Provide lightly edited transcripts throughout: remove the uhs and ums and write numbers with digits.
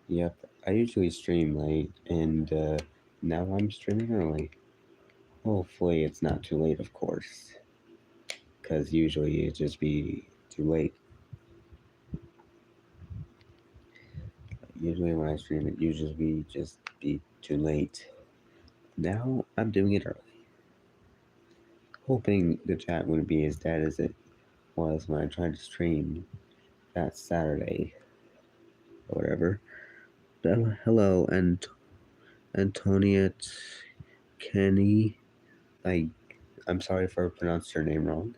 Yep, I usually stream late, and now I'm streaming early. Hopefully, it's not too late, of course, because usually it just be too late. Usually, when I stream, it usually just be too late. Now I'm doing it early, hoping the chat wouldn't be as dead as it was when I tried to stream that Saturday or whatever. Hello, and Antoniette Kenny. I I'm sorry if I pronounced your name wrong.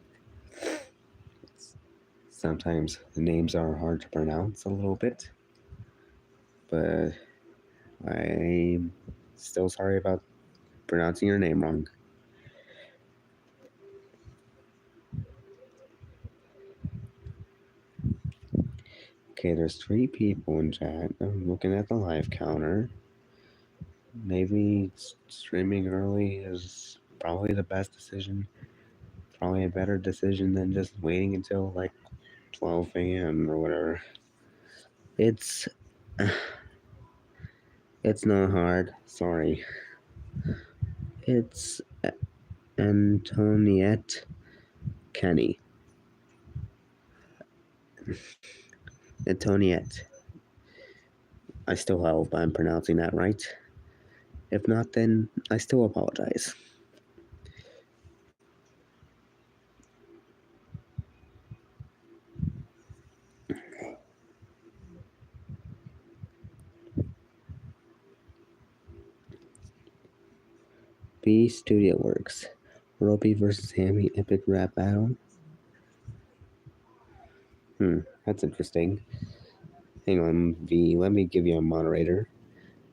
Sometimes the names are hard to pronounce a little bit, but I'm still sorry about pronouncing your name wrong. Okay, there's 3 people in chat. I'm looking at the live counter. Maybe streaming early is probably the best decision. Probably a better decision than just waiting until like 12 a.m. or whatever. It's it's not hard. Sorry. It's Antoniette Kenny. Antoniette. I still hope I'm pronouncing that right. If not, then I still apologize. B Studio Works. Roby vs. Sammy Epic Rap Battle. That's interesting. Hang on, V. Let me give you a moderator,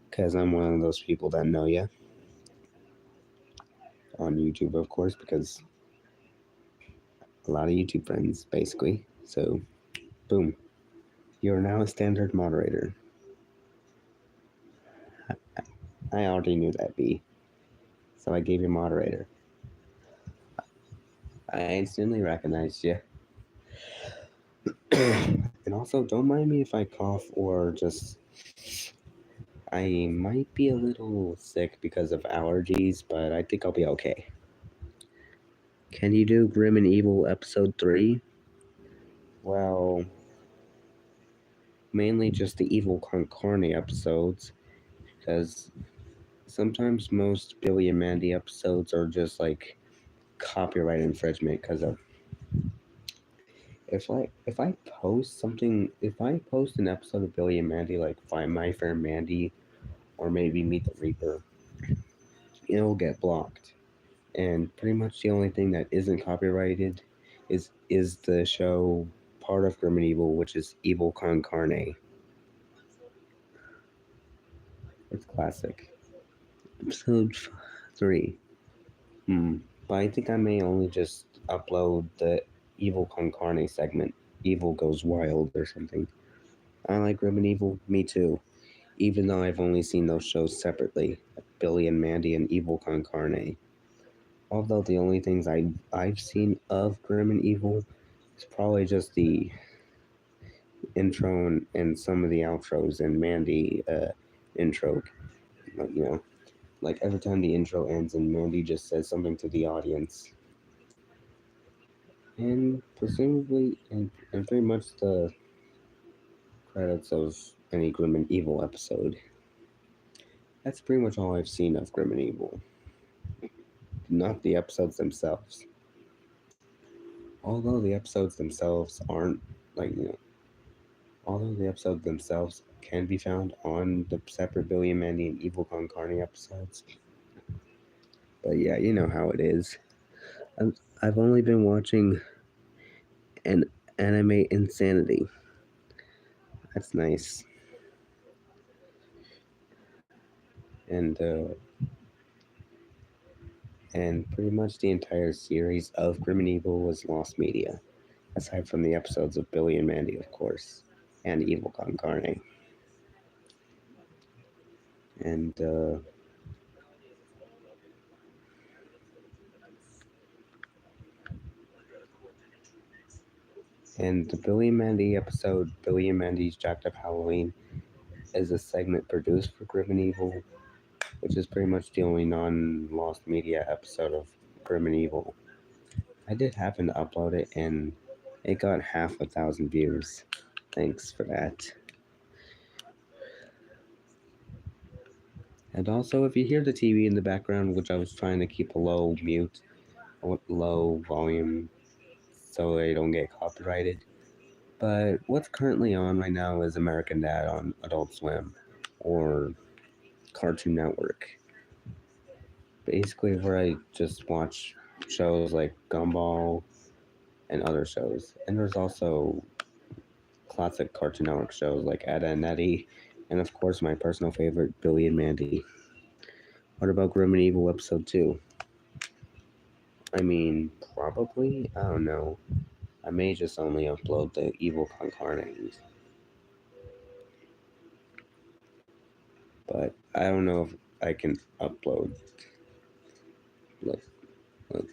because I'm one of those people that know you. On YouTube, of course, because a lot of YouTube friends, basically. So, boom. You're now a standard moderator. I already knew that, B. So I gave you moderator. I instantly recognized you. And also, don't mind me if I cough or just. I might be a little sick because of allergies, but I think I'll be okay. Can you do Grim and Evil episode 3? Well, mainly just the Evil Con Carne episodes, because sometimes most Billy and Mandy episodes are just like copyright infringement because of if I post something, if I post an episode of Billy and Mandy like Find My Friend Mandy or maybe Meet the Reaper, it'll get blocked. And pretty much the only thing that isn't copyrighted is the show part of Grim and Evil, which is Evil Con Carne. It's classic. Episode 3. But I think I may only just upload the Evil Con Carne segment. Evil Goes Wild or something. I like Grim and Evil. Me too. Even though I've only seen those shows separately, Billy and Mandy and Evil Con Carne. Although the only things I've seen of Grim and Evil is probably just the intro and some of the outros and Mandy intro. You know, like every time the intro ends and Mandy just says something to the audience. And presumably, and pretty much the credits of any Grim and Evil episode. That's pretty much all I've seen of Grim and Evil. Not the episodes themselves. Although the episodes themselves aren't, like, although the episodes themselves can be found on the separate Billy and Mandy and Evil Con Carne episodes. But yeah, you know how it is. I've only been watching an anime Insanity. That's nice. And pretty much the entire series of Grim and Evil was lost media, aside from the episodes of Billy and Mandy, of course, and Evil Con Carne. And the Billy and Mandy episode, Billy and Mandy's Jacked Up Halloween, is a segment produced for Grim and Evil, which is pretty much the only non-lost media episode of Grim and Evil. I did happen to upload it, and it got 500,000 views. Thanks for that. And also, if you hear the TV in the background, which I was trying to keep a low volume, so they don't get copyrighted. But what's currently on right now is American Dad on Adult Swim or Cartoon Network. Basically, where I just watch shows like Gumball and other shows. And there's also classic Cartoon Network shows like Ed and Eddie, and of course my personal favorite, Billy and Mandy. What about Grim and Evil episode 2? I mean, probably, I don't know. I may just only upload the Evil Concarnates. But I don't know if I can upload. Look, look.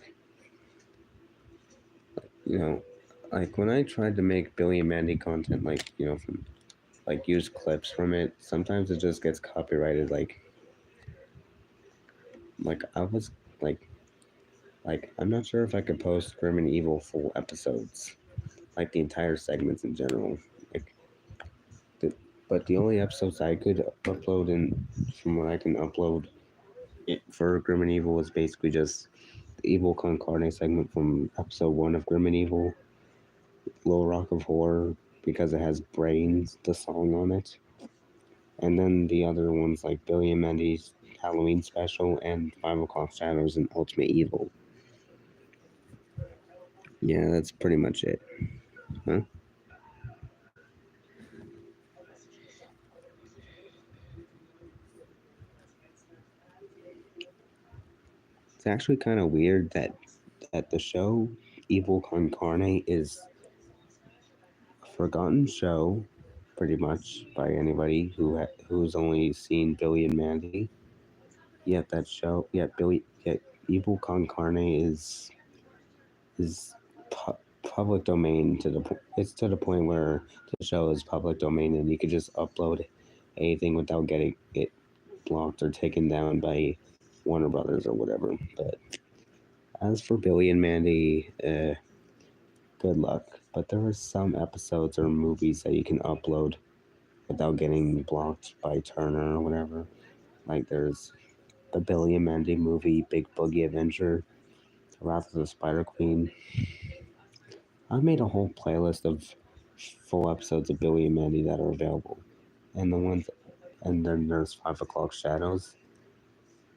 You know, like when I tried to make Billy and Mandy content, like, from, like, use clips from it, sometimes it just gets copyrighted. Like I was, like, I'm not sure if I could post Grim and Evil full episodes, like the entire segments in general. Like, but the only episodes I could upload in, from what I can upload it for Grim and Evil, was basically just the Evil Con Carne segment from episode 1 of Grim and Evil, Little Rock of Horror, because it has Brains, the song on it. And then the other ones like Billy and Mandy's Halloween special and 5 O'Clock Shadows and Ultimate Evil. Yeah, that's pretty much it. Huh? It's actually kind of weird that the show Evil Con Carne is a forgotten show, pretty much by anybody who's only seen Billy and Mandy. Yet Evil Con Carne is public domain it's to the point where the show is public domain and you could just upload anything without getting it blocked or taken down by Warner Brothers or whatever. But as for Billy and Mandy, good luck. But there are some episodes or movies that you can upload without getting blocked by Turner or whatever. Like there's the Billy and Mandy movie, Big Boogie Adventure, Wrath of the Spider Queen. I made a whole playlist of full episodes of Billy and Mandy that are available, and then there's 5 O'Clock Shadows.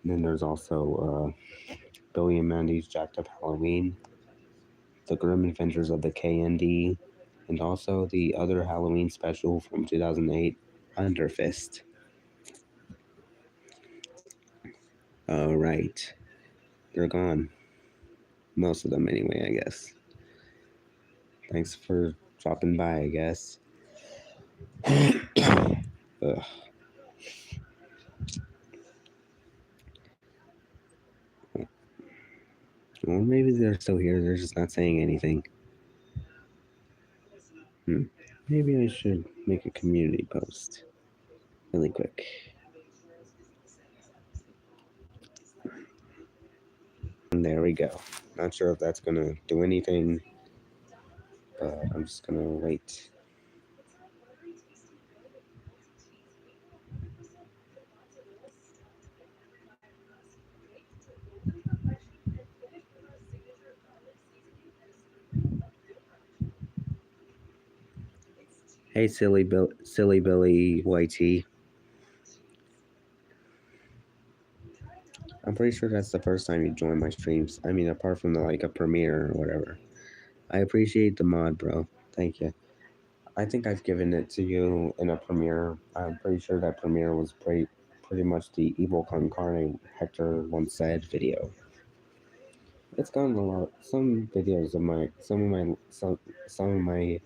And then there's also Billy and Mandy's Jacked Up Halloween, The Grim Adventures of the KND, and also the other Halloween special from 2008, Underfist. Alright, they're gone. Most of them, anyway, I guess. Thanks for dropping by, I guess. Ugh. Well, maybe they're still here, they're just not saying anything. Maybe I should make a community post really quick. And there we go. Not sure if that's gonna do anything, but I'm just gonna wait. Hey, silly Billy YT. I'm pretty sure that's the first time you joined my streams. I mean, apart from a premiere or whatever. I appreciate the mod, bro. Thank you. I think I've given it to you in a premiere. I'm pretty sure that premiere was pretty much the Evil Con Carne Hector once said video. It's gotten a lot. Some of my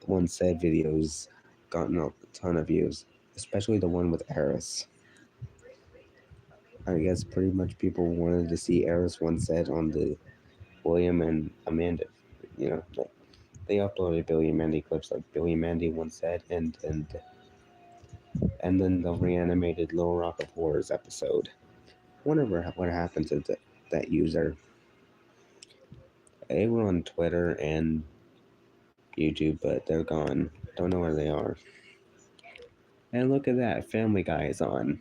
once said videos gotten a ton of views, especially the one with Eris. I guess pretty much people wanted to see Eris once said on the William and Amanda. They uploaded Billy and Mandy clips like Billy and Mandy once said and and then the reanimated Little Rock of Horrors episode. Wonder what happened to that user. They were on Twitter and YouTube, but they're gone. Don't know where they are. And look at that, Family Guy is on.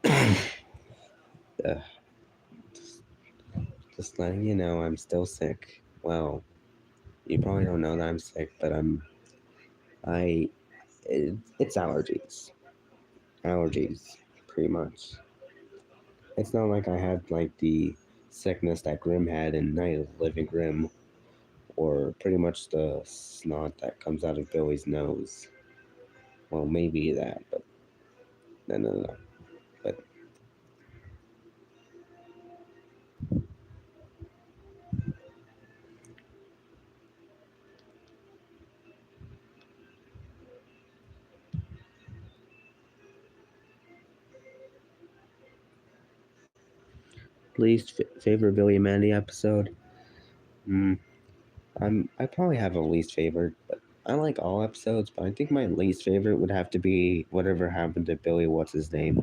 uh, just letting you know I'm still sick. Well, you probably don't know that I'm sick, but it's allergies. Allergies, pretty much. It's not like I had like the sickness that Grimm had in Night of the Living Grimm, or pretty much the snot that comes out of Billy's nose. Well, maybe that, but no. But least favorite Billy and Mandy episode? Hmm. I probably have a least favorite, but I like all episodes. But I think my least favorite would have to be whatever happened to Billy. What's his name?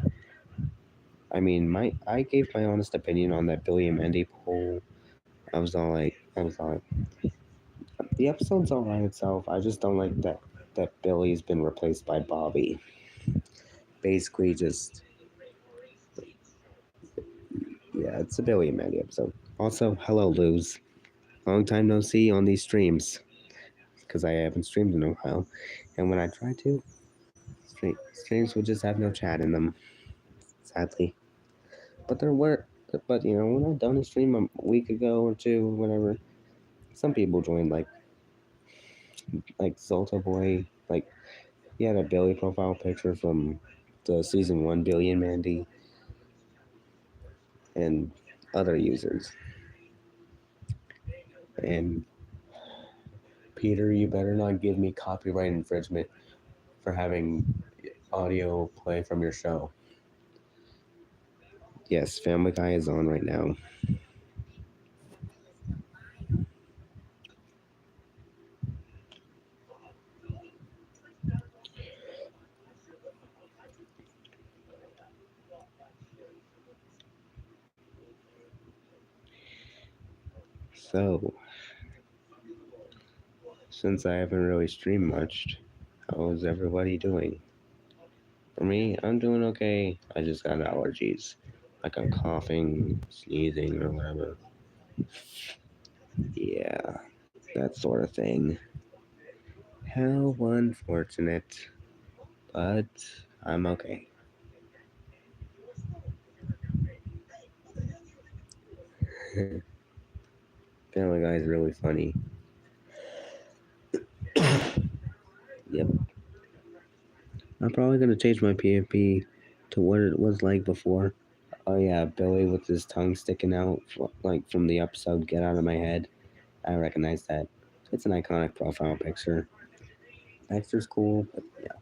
I mean, I gave my honest opinion on that Billy and Mandy poll. I was all like, the episode's all right itself. I just don't like that Billy's been replaced by Bobby. Basically, just yeah, it's a Billy and Mandy episode. Also, hello, Luz. Long time no see on these streams because I haven't streamed in a while, and when I try to, streams would just have no chat in them, sadly. But there were, but when I done a stream a week ago or two, whatever, some people joined, like Zolta Boy, like he had a Billy profile picture from the season 1 Billy and Mandy, and other users. And Peter, you better not give me copyright infringement for having audio play from your show. Yes, Family Guy is on right now. So, since I haven't really streamed much, how is everybody doing? For me, I'm doing okay. I just got allergies. Like I'm coughing, sneezing, or whatever. Yeah, that sort of thing. How unfortunate. But I'm okay. Family Guy is really funny. Yep. I'm probably gonna change my PFP to what it was like before. Oh yeah, Billy with his tongue sticking out, like from the episode "Get Out of My Head." I recognize that. It's an iconic profile picture. Dexter's cool, but yeah.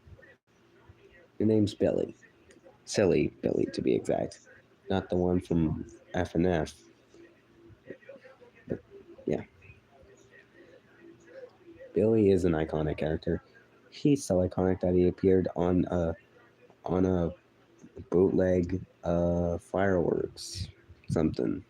Your name's Billy. Silly Billy, to be exact. Not the one from FNF. But yeah, Billy is an iconic character. He's so iconic that he appeared on a bootleg fireworks something.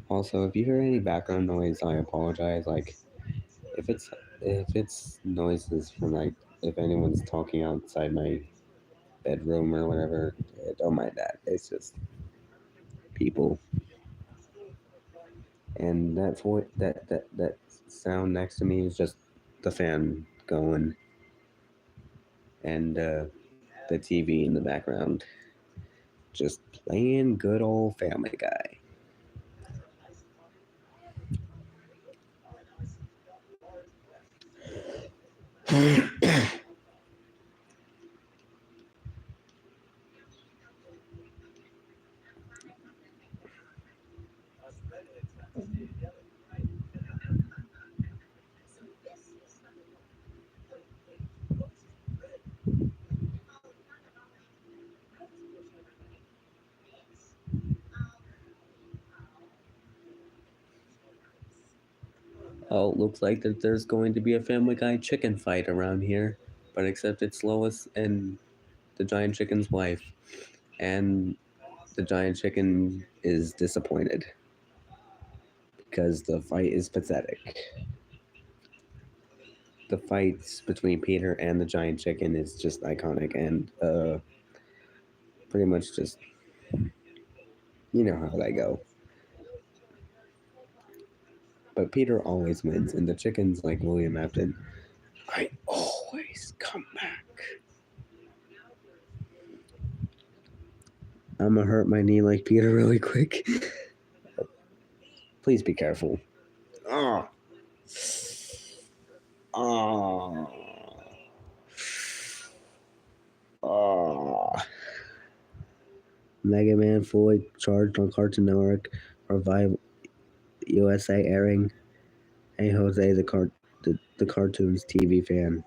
Also, if you hear any background noise, I apologize. Like if it's noises from like if anyone's talking outside my bedroom or whatever, don't mind that. It's just people. And that sound next to me is just the fan going. and the TV in the background, just playing good old Family Guy. Oh, it looks like that there's going to be a Family Guy chicken fight around here, but except it's Lois and the giant chicken's wife, and the giant chicken is disappointed because the fight is pathetic. The fights between Peter and the giant chicken is just iconic and pretty much just you know how they go. But Peter always wins, and the chicken's like William Afton. I always come back. I'm gonna hurt my knee like Peter really quick. Please be careful. Oh. Oh. Oh. Mega Man fully charged on Cartoon Network, Revive USA airing. Hey Jose, the cartoon's TV fan.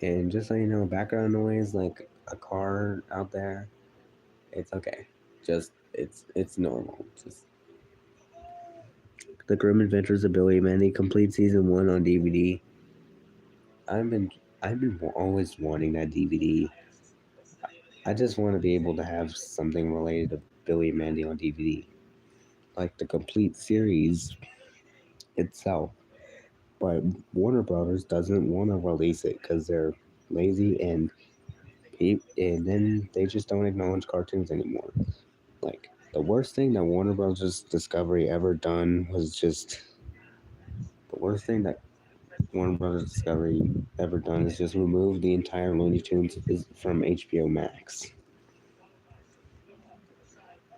And just so you know, background noise like a car out there, it's okay. Just it's normal. Just The Grim Adventures of Billy and Mandy complete season 1 on DVD. I've been always wanting that DVD. I just want to be able to have something related to Billy and Mandy on DVD, like the complete series itself. But Warner Brothers doesn't want to release it because they're lazy and then they just don't acknowledge cartoons anymore. Like the worst thing that Warner Brothers Discovery ever done was just the worst thing that Warner Brothers Discovery ever done is just remove the entire Looney Tunes from HBO Max.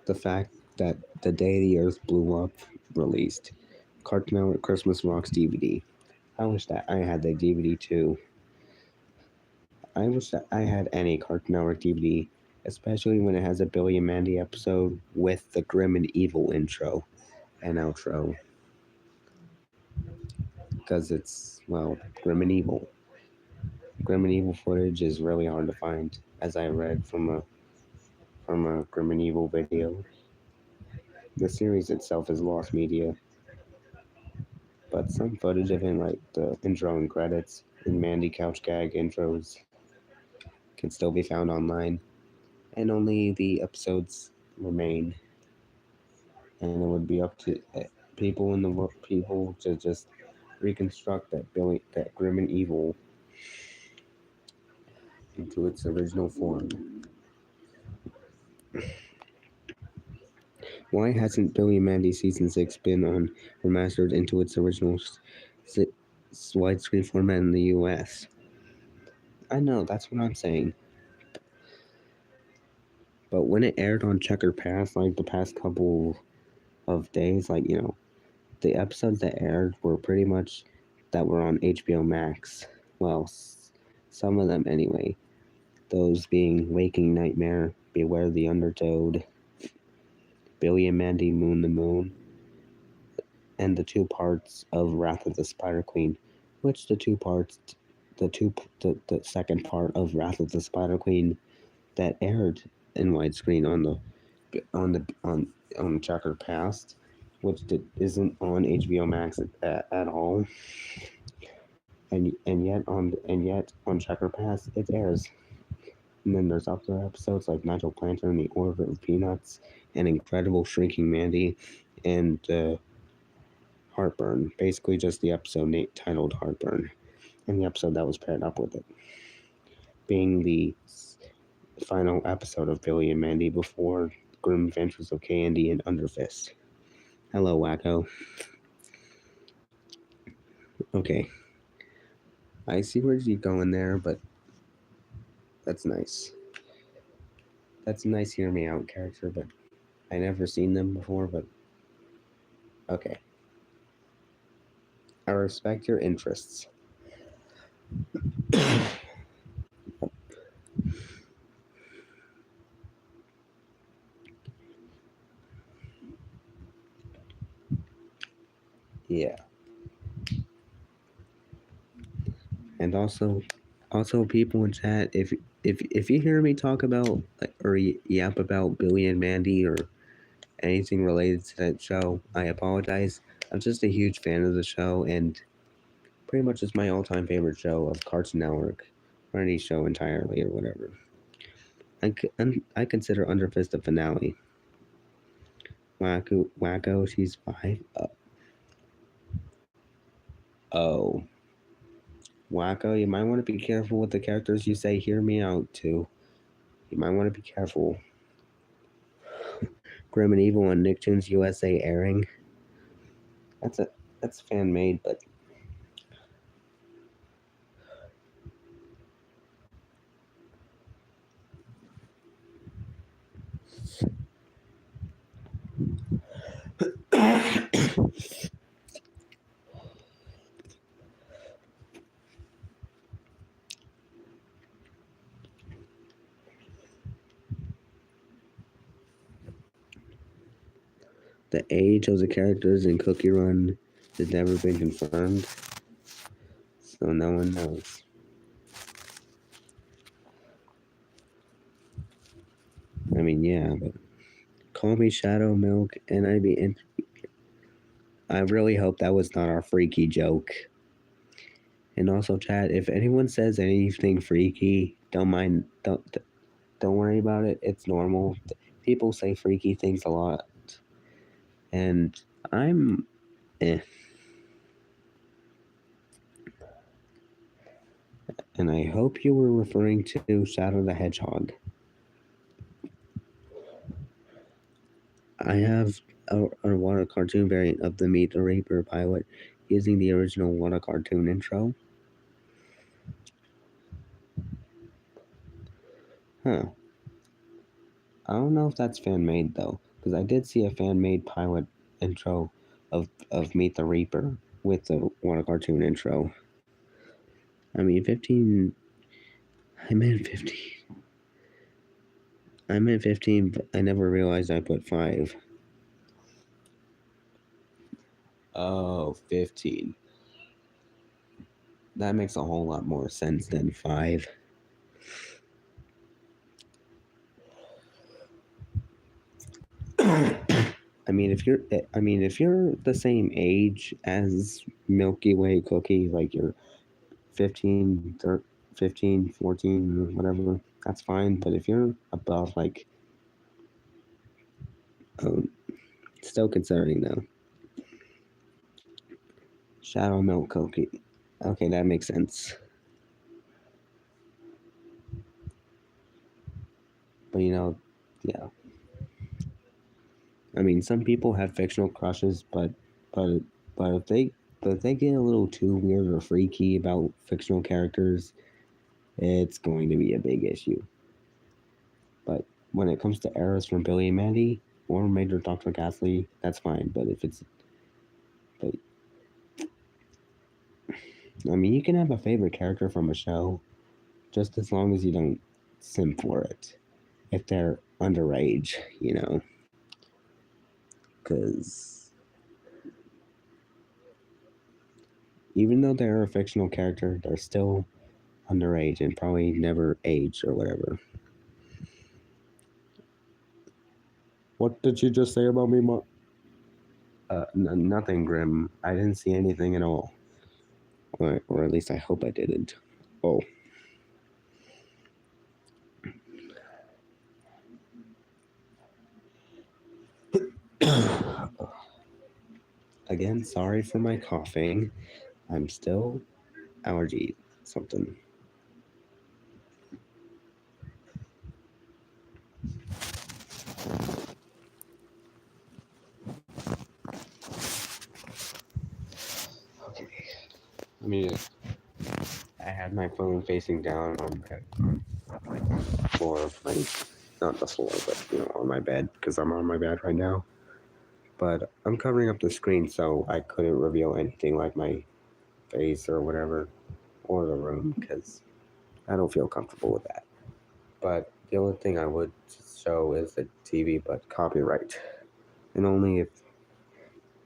The fact that The Day the Earth Blew Up released Cartoon Network Christmas Rocks DVD. I wish that I had that DVD too. I wish that I had any Cartoon Network DVD, especially when it has a Billy and Mandy episode with the Grim and Evil intro and outro. Because it's, well, Grim and Evil. Grim and Evil footage is really hard to find, as I read from a Grim and Evil video. The series itself is lost media, but some footage of it, like the intro and credits and Mandy Couch Gag intros, can still be found online, and only the episodes remain. And it would be up to people in the world, people to just reconstruct that Grim and Evil into its original form. Why hasn't Billy and Mandy season 6 been remastered into its original widescreen format in the US? I know, that's what I'm saying. But when it aired on Checker Pass, like the past couple of days, like, you know, the episodes that aired were pretty much that were on HBO Max. Well, some of them anyway. Those being Waking Nightmare, Beware the Undertoad, Billy and Mandy Moon the Moon, and the 2 parts of Wrath of the Spider Queen, which the second part of Wrath of the Spider Queen that aired in widescreen on Checker Pass, which isn't on HBO Max at all, and yet on Checker Pass it airs. And then there's other episodes like Nigel Planter and the Order of Peanuts, and Incredible Shrinking Mandy, and Heartburn. Basically, just the episode titled Heartburn. and the episode that was paired up with it, being the final episode of Billy and Mandy before Grim Adventures of Candy and Underfist. Hello, Wacko. Okay. I see where you're going there, but that's nice. That's a nice hear me out character, but I never seen them before, but okay. I respect your interests. Yeah. And also people in chat, if you hear me talk about or yap about Billy and Mandy or anything related to that show, I apologize. I'm just a huge fan of the show, and pretty much it's my all-time favorite show of Cartoon Network, or any show entirely or whatever. I consider Underfist the finale. Wacko, she's 5. Oh, Wacko, you might want to be careful with the characters you say. Hear me out too. You might want to be careful. Grim and Evil on Nicktoons USA airing. That's fan made, but the age of the characters in Cookie Run has never been confirmed, so no one knows. I mean, yeah, but call me Shadow Milk, and I really hope that was not our freaky joke. And also, chat, if anyone says anything freaky, don't worry about it. It's normal. People say freaky things a lot, and I'm And I hope you were referring to Shadow the Hedgehog. I have a water cartoon variant of the Meet the Reaper pilot using the original water cartoon intro. Huh. I don't know if that's fan made though, because I did see a fan made pilot intro of Meet the Reaper with the water cartoon intro. I mean, 15. I meant 15. I meant 15, but I never realized I put 5. Oh, 15. That makes a whole lot more sense than 5. I mean, if you're the same age as Milky Way Cookie, like you're 15, 15, 14, whatever, that's fine. But if you're above, like, still concerning though. Shadow Milk Cookie. Okay, that makes sense. But yeah. I mean, some people have fictional crushes, but if they get a little too weird or freaky about fictional characters, it's going to be a big issue. But when it comes to errors from Billy and Mandy or Major Dr. Ghastly, that's fine. But I mean, you can have a favorite character from a show, just as long as you don't simp for it. If they're underage, because even though they're a fictional character, they're still underage and probably never aged or whatever. What did you just say about me, Mark? Nothing, Grim. I didn't see anything at all. Or at least I hope I didn't. Oh. Again, sorry for my coughing. I'm still allergy something. Okay. I mean, I had my phone facing down on my floor, not the floor, but on my bed because I'm on my bed right now. But I'm covering up the screen so I couldn't reveal anything like my face or whatever, or the room because I don't feel comfortable with that. But the only thing I would show is the TV, but copyright, and only if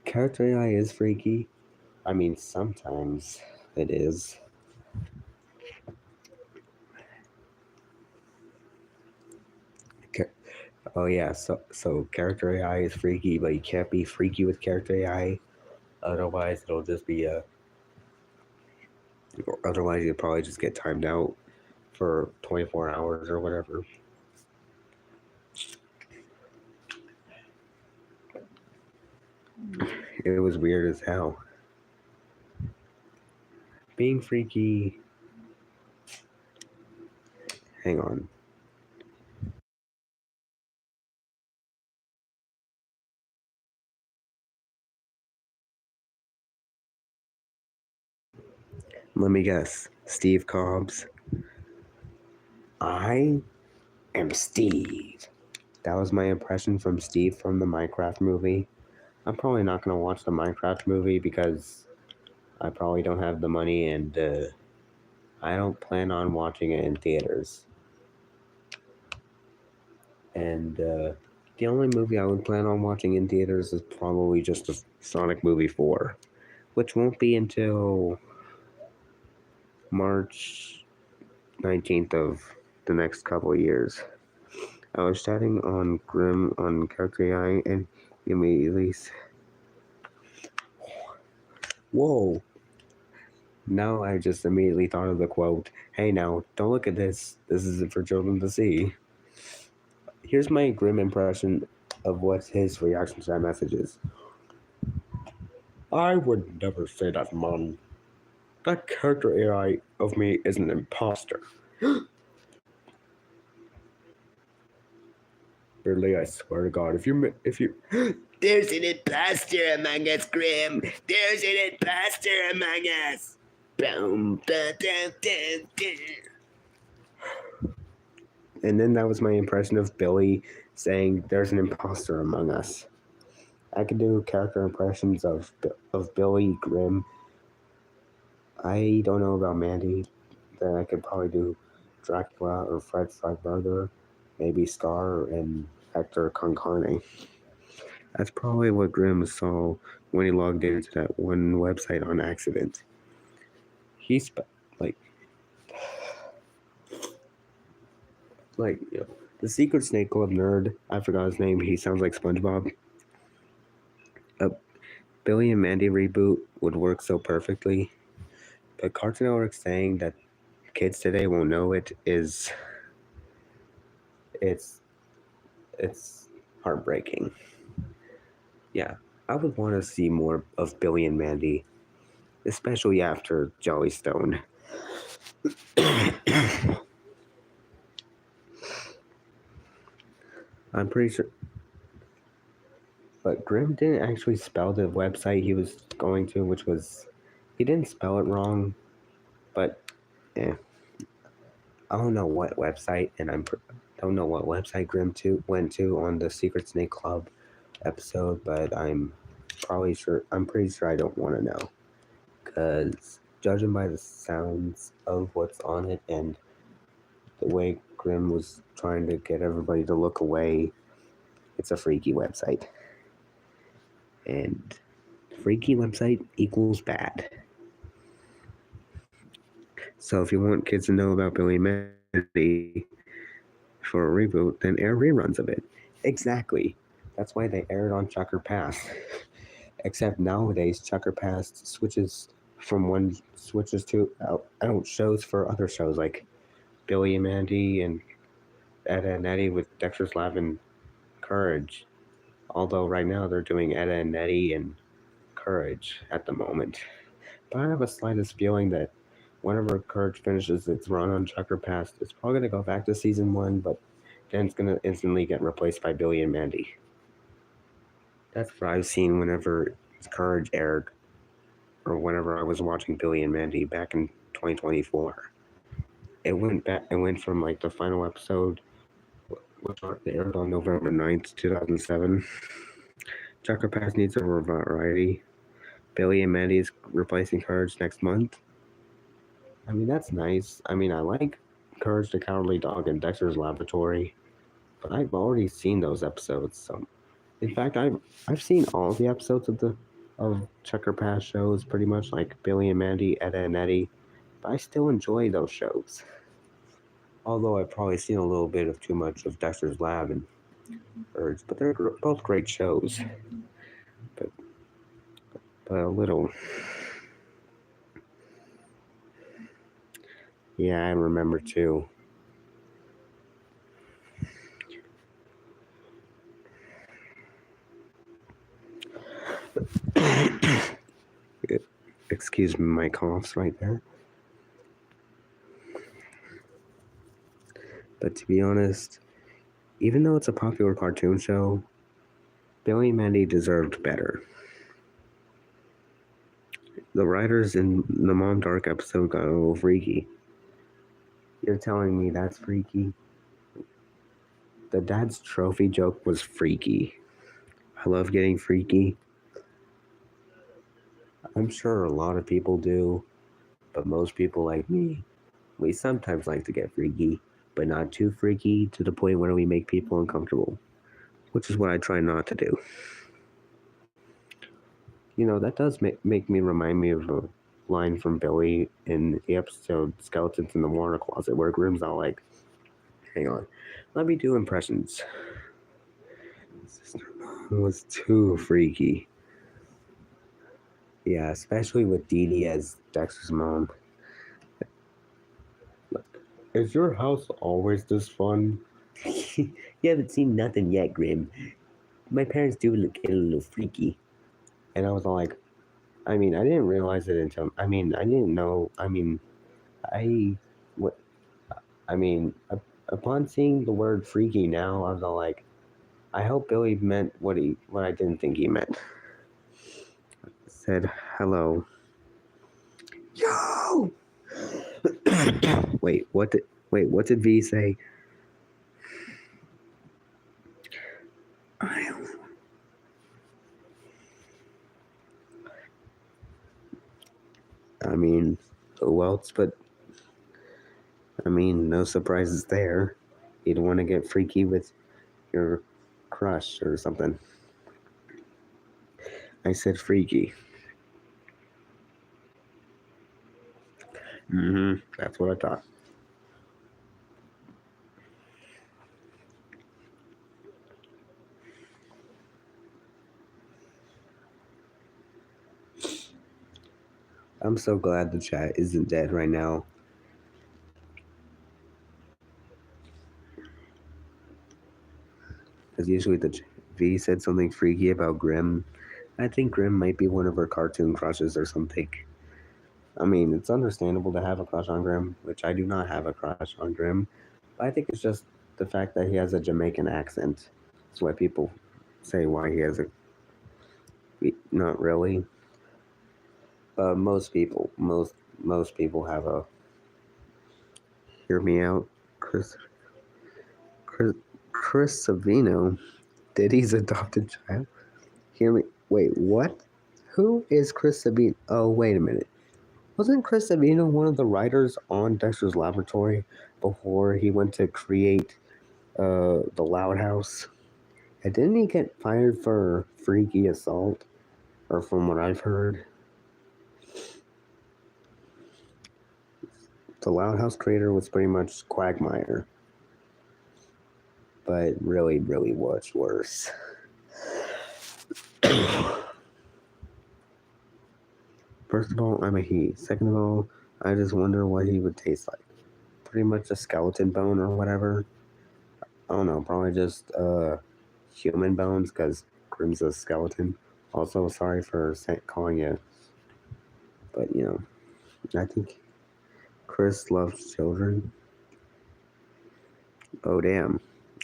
character AI is freaky. I mean, sometimes it is. Oh yeah, so character AI is freaky, but you can't be freaky with character AI. Otherwise, it'll just be a. Otherwise, you'll probably just get timed out for 24 hours or whatever. It was weird as hell. Being freaky. Hang on. Let me guess. Steve Cobbs. I am Steve. That was my impression from Steve from the Minecraft movie. I'm probably not going to watch the Minecraft movie because I probably don't have the money and I don't plan on watching it in theaters. And the only movie I would plan on watching in theaters is probably just the Sonic movie 4, which won't be until March 19th of the next couple of years. I was chatting on Grim on Character AI and immediately. Whoa! Now I just immediately thought of the quote, "Hey now, don't look at this. This isn't for children to see." Here's my grim impression of what his reaction to that message is. I would never say that, Mom. That character AI of me is an imposter. Really, I swear to God, if you there's an imposter among us, Grim. There's an imposter among us. Boom, da, da, da, da. And then that was my impression of Billy saying, "There's an imposter among us." I could do character impressions of Billy, Grim. I don't know about Mandy. Then I could probably do Dracula or Fred Frogmurder, maybe Scar and Hector Concarne. That's probably what Grim saw when he logged into that one website on accident. He's like, the Secret Snake Club nerd. I forgot his name. He sounds like SpongeBob. A Billy and Mandy reboot would work so perfectly, but Cartoon Network saying that kids today won't know it's it's heartbreaking. Yeah, I would want to see more of Billy and Mandy, especially after Jellystone. I'm pretty sure, but Grimm didn't actually spell the website he was going to, which was he didn't spell it wrong, but eh, I don't know what website, and don't know what website Grimm went to on the Secret Snake Club episode, but I'm pretty sure I don't want to know, because judging by the sounds of what's on it and the way Grimm was trying to get everybody to look away, it's a freaky website. And freaky website equals bad. So if you want kids to know about Billy and Mandy for a reboot, then air reruns of it. Exactly. That's why they aired on Chucker Pass. Except nowadays, Chucker Pass switches to out shows for other shows like Billy and Mandy and Ed and Eddie with Dexter's Lab and Courage. Although right now they're doing Ed and Eddie and Courage at the moment. But I have a slightest feeling that whenever Courage finishes its run on Checker Pass, it's probably gonna go back to season 1, but then it's gonna instantly get replaced by Billy and Mandy. That's what I've seen whenever Courage aired, or whenever I was watching Billy and Mandy back in 2024. It went back. It went from like the final episode, which aired on November 9th, 2007. Checker Pass needs a variety. Billy and Mandy is replacing Courage next month. I mean, that's nice. I mean, I like Courage the Cowardly Dog and Dexter's Laboratory, but I've already seen those episodes. So, in fact, I've seen all the episodes of Checker Pass shows, pretty much like Billy and Mandy, Etta and Eddie. But I still enjoy those shows. Although I've probably seen a little bit of too much of Dexter's Lab and Birds, but they're both great shows. But a little. Yeah, I remember too. Excuse me, my coughs right there. But to be honest, even though it's a popular cartoon show, Billy and Mandy deserved better. The writers in the Mom Dark episode got a little freaky. You're telling me that's freaky? The dad's trophy joke was freaky. I love getting freaky. I'm sure a lot of people do, but most people like me, we sometimes like to get freaky, but not too freaky to the point where we make people uncomfortable, which is what I try not to do. You know, that does make me remind me of a line from Billy in the episode Skeletons in the Water Closet, where Grimm's all like, hang on, let me do impressions. Sister Mom was too freaky. Yeah, especially with Dee Dee as Dexter's mom. Is your house always this fun? You haven't seen nothing yet, Grim. My parents do get a little freaky. And I was all like, I mean, I didn't realize it until, I mean, I didn't know, I mean, what, I mean, upon seeing the word freaky now, I was all like, I hope Billy meant what I didn't think he meant. Said, hello. Yo! Wait, what did V say? I mean, who else but, I mean, no surprises there. You'd want to get freaky with your crush or something. I said freaky. That's what I thought. I'm so glad the chat isn't dead right now. Because usually the V said something freaky about Grim. I think Grim might be one of her cartoon crushes or something. I mean, it's understandable to have a crush on Grim, which I do not have a crush on Grim. But I think it's just the fact that he has a Jamaican accent. That's why people say why he has a. Not really. But most people have a. Hear me out, Chris Savino, Diddy's adopted child. Hear me. Wait, what? Who is Chris Savino? Oh, wait a minute. Wasn't Chris Savino one of the writers on Dexter's Laboratory before he went to create the Loud House? And didn't he get fired for freaky assault? Or from what I've heard? The Loud House creator was pretty much Quagmire. But really, really much worse. First of all, I'm a he. Second of all, I just wonder what he would taste like. Pretty much a skeleton bone or whatever. I don't know, probably just human bones because Grim's a skeleton. Also, sorry for calling you, but you know, I think Chris loves children. Oh damn.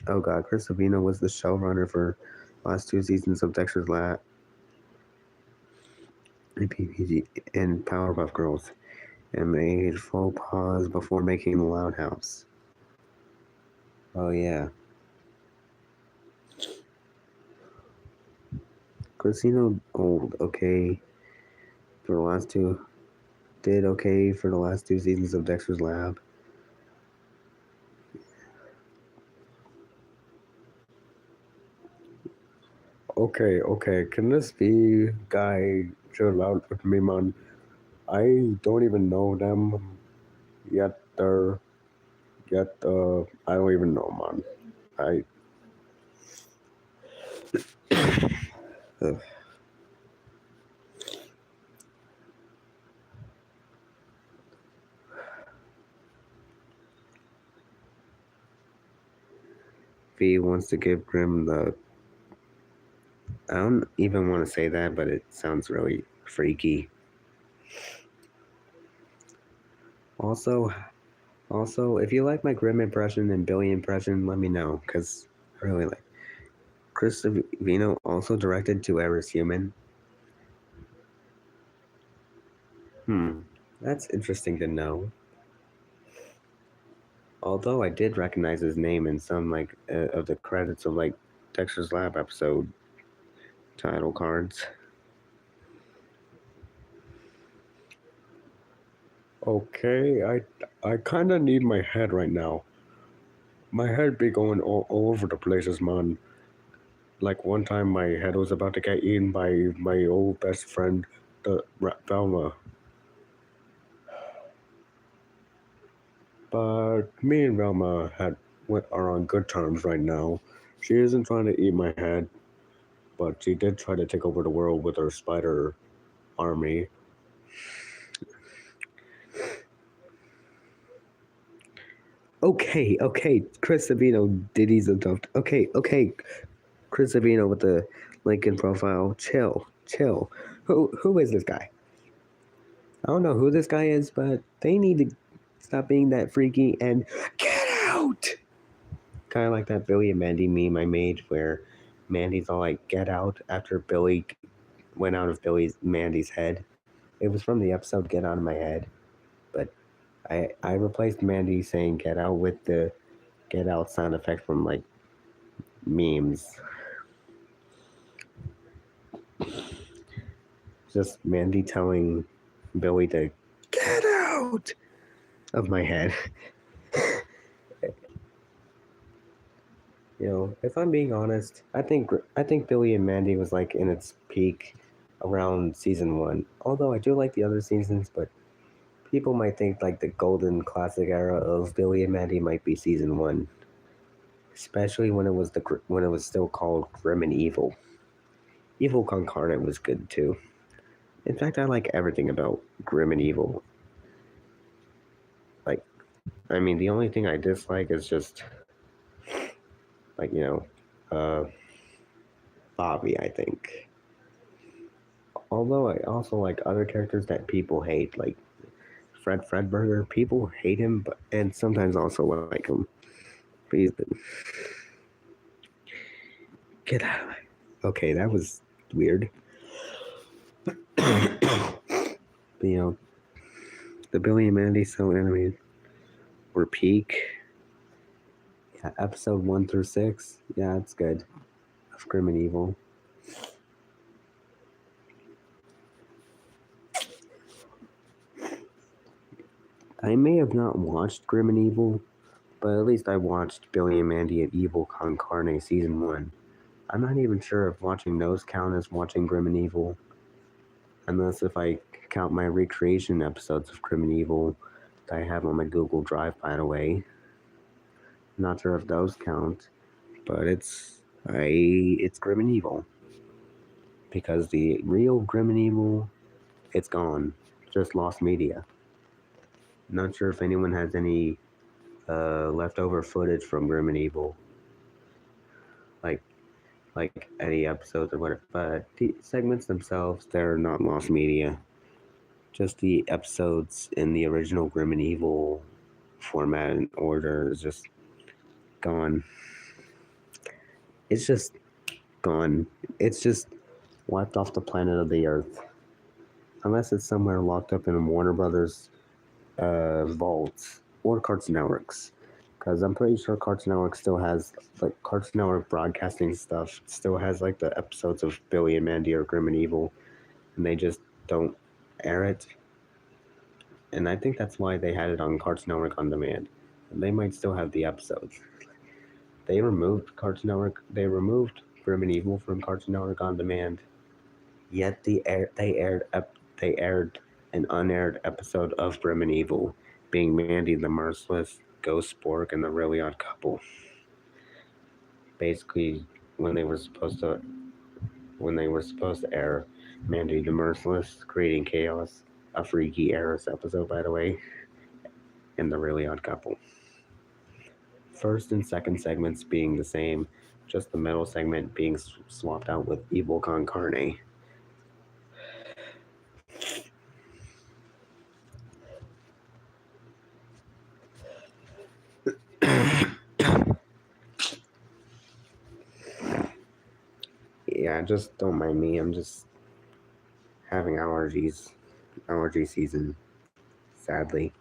Oh god, Chris Savino was the showrunner for last 2 seasons of Dexter's Lab and PPG and Powerpuff Girls, and made faux pas before making The Loud House. Oh yeah. Chrisino old, okay. For the last two did okay for the last 2 seasons of Dexter's Lab. Okay, can this be guy chill out with me, man? I don't even know them yet. I don't even know, man. Ugh. V wants to give Grim the. I don't even want to say that, but it sounds really freaky. Also, if you like my Grim impression and Billy impression, let me know, because I really like. Chris Savino also directed To Err Is Human. That's interesting to know. Although I did recognize his name in some of the credits of Dexter's Lab episode title cards. Okay, I kind of need my head right now. My head be going all over the places, man. Like one time, my head was about to get eaten by my old best friend, the Velma. But me and Velma are on good terms right now. She isn't trying to eat my head, but she did try to take over the world with her spider army. Okay, Chris Savino, Diddy's adult. Okay, Chris Savino with the Lincoln profile. Chill. Who is this guy? I don't know who this guy is, but they need to stop being that freaky and get out. Kind of like that Billy and Mandy meme I made, where Mandy's all like, "Get out," after Billy went out of Mandy's head. It was from the episode Get Out of My Head, but I replaced Mandy saying "Get out" with the "Get out" sound effect from memes. Just Mandy telling Billy to get out of my head. If I'm being honest, I think Billy and Mandy was in its peak around season 1. Although I do like the other seasons, but people might think the golden classic era of Billy and Mandy might be season 1, especially when it was still called Grim and Evil. Evil Concarnate was good too. In fact, I like everything about Grim and Evil. The only thing I dislike is just Bobby, I think. Although I also like other characters that people hate, like Fred Fredburger. People hate him, and sometimes also like him. But he's been... Get out of my... Okay, that was weird. But the Billy and Mandy so animated were peak. Yeah, episode 1 through 6. Yeah, it's good. Of Grim and Evil. I may have not watched Grim and Evil, but at least I watched Billy and Mandy at Evil Con Carne Season 1. I'm not even sure if watching those count as watching Grim and Evil, unless if I count my recreation episodes of Grim and Evil that I have on my Google Drive, by the way. Not sure if those count, but it's Grim and Evil. Because the real Grim and Evil, it's gone. Just lost media. Not sure if anyone has any leftover footage from Grim and Evil, like any episodes or whatever. But the segments themselves, they're not lost media. just the episodes in the original Grim and Evil format and order is just gone. It's just gone. It's just wiped off the planet of the Earth. Unless it's somewhere locked up in a Warner Brothers vault or Cartoon Networks. Because I'm pretty sure Cartoon Network still has, like, Cartoon Network broadcasting stuff still has, like, the episodes of Billy and Mandy or Grim and Evil, and they just don't air it. And I think that's why they had it on Cartoon Network On Demand. And they might still have the episodes. They removed Grim and Evil from Cartoon Network On Demand. Yet they aired an unaired episode of Grim and Evil, being Mandy the Merciless, Ghost Spork, and the Really Odd Couple. Basically, when they were supposed to air Mandy the Merciless, Creating Chaos, a Freaky Eris episode, by the way, and the Really Odd Couple. First and second segments being the same, just the middle segment being swapped out with Evil Con Carne. Yeah, just don't mind me. I'm just having allergies. Allergy season, sadly.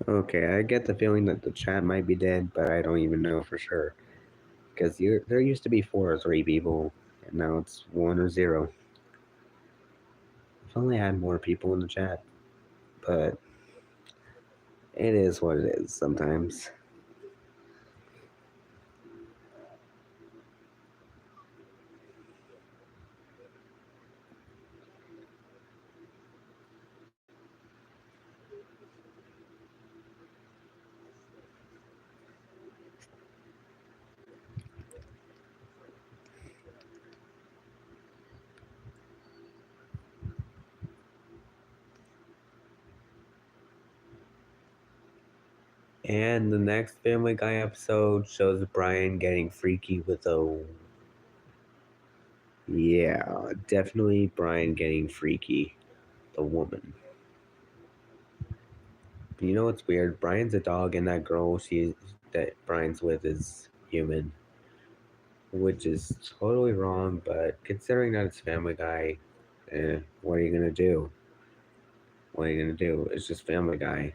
Okay, I get the feeling that the chat might be dead, but I don't even know for sure. Because there used to be 4 or 3 people, and now it's 1 or 0. If only I had more people in the chat. But it is what it is sometimes. And the next Family Guy episode shows Brian getting freaky with a. Yeah, definitely Brian getting freaky. The woman. You know what's weird? Brian's a dog, and that girl that Brian's with is human, which is totally wrong. But considering that it's Family Guy, what are you gonna do? What are you gonna do? It's just Family Guy.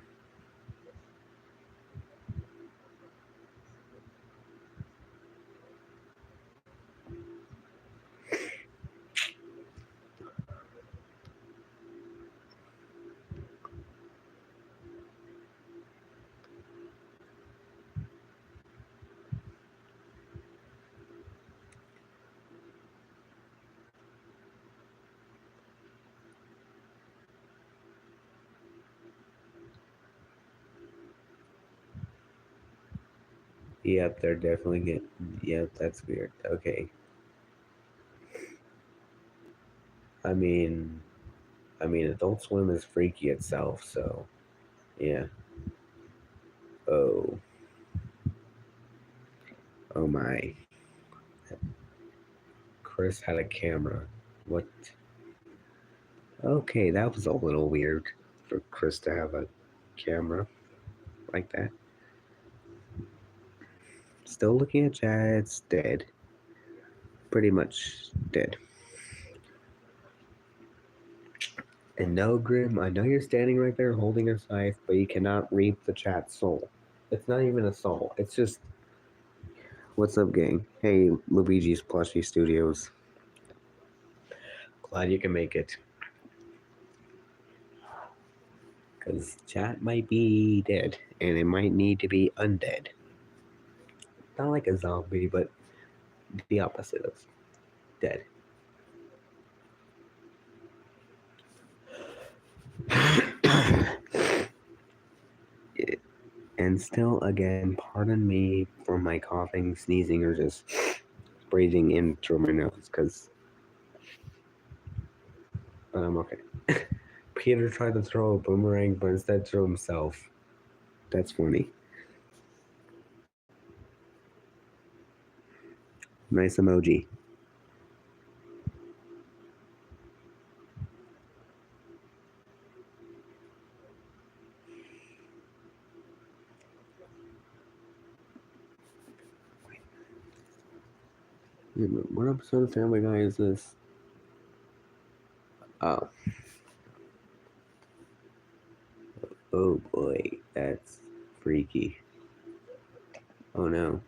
Yep, they're definitely getting. Yep, that's weird. Okay. I mean, Adult Swim is freaky itself, so yeah. Oh, oh my. Chris had a camera. What? Okay, that was a little weird for Chris to have a camera like that. Still looking at chat, it's dead. Pretty much dead. And no, Grim, I know you're standing right there holding a scythe, but you cannot reap the chat soul. It's not even a soul. It's just. What's up, gang? Hey, Luigi's Plushie Studios. Glad you can make it. Because chat might be dead, and it might need to be undead. Not like a zombie, but the opposite of. dead. And still, again, pardon me for my coughing, sneezing, or just breathing in through my nose, because I'm okay. Peter tried to throw a boomerang, but instead threw himself. That's funny. Nice emoji. What episode of Family Guy is this? Oh. Oh boy, that's freaky. Oh no.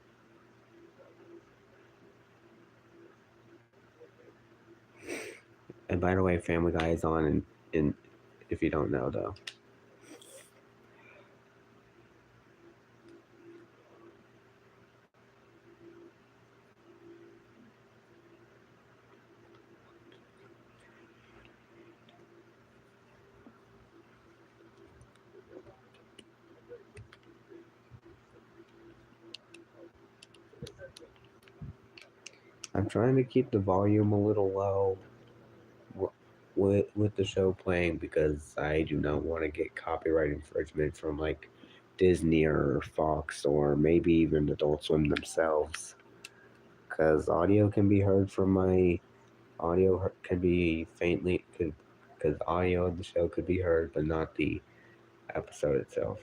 And by the way, Family Guy is on in if you don't know though. I'm trying to keep the volume a little low with the show playing because I do not want to get copyright infringement from like Disney or Fox or maybe even Adult Swim themselves. Because audio can be heard from my audio can be faintly because audio of the show could be heard, but not the episode itself.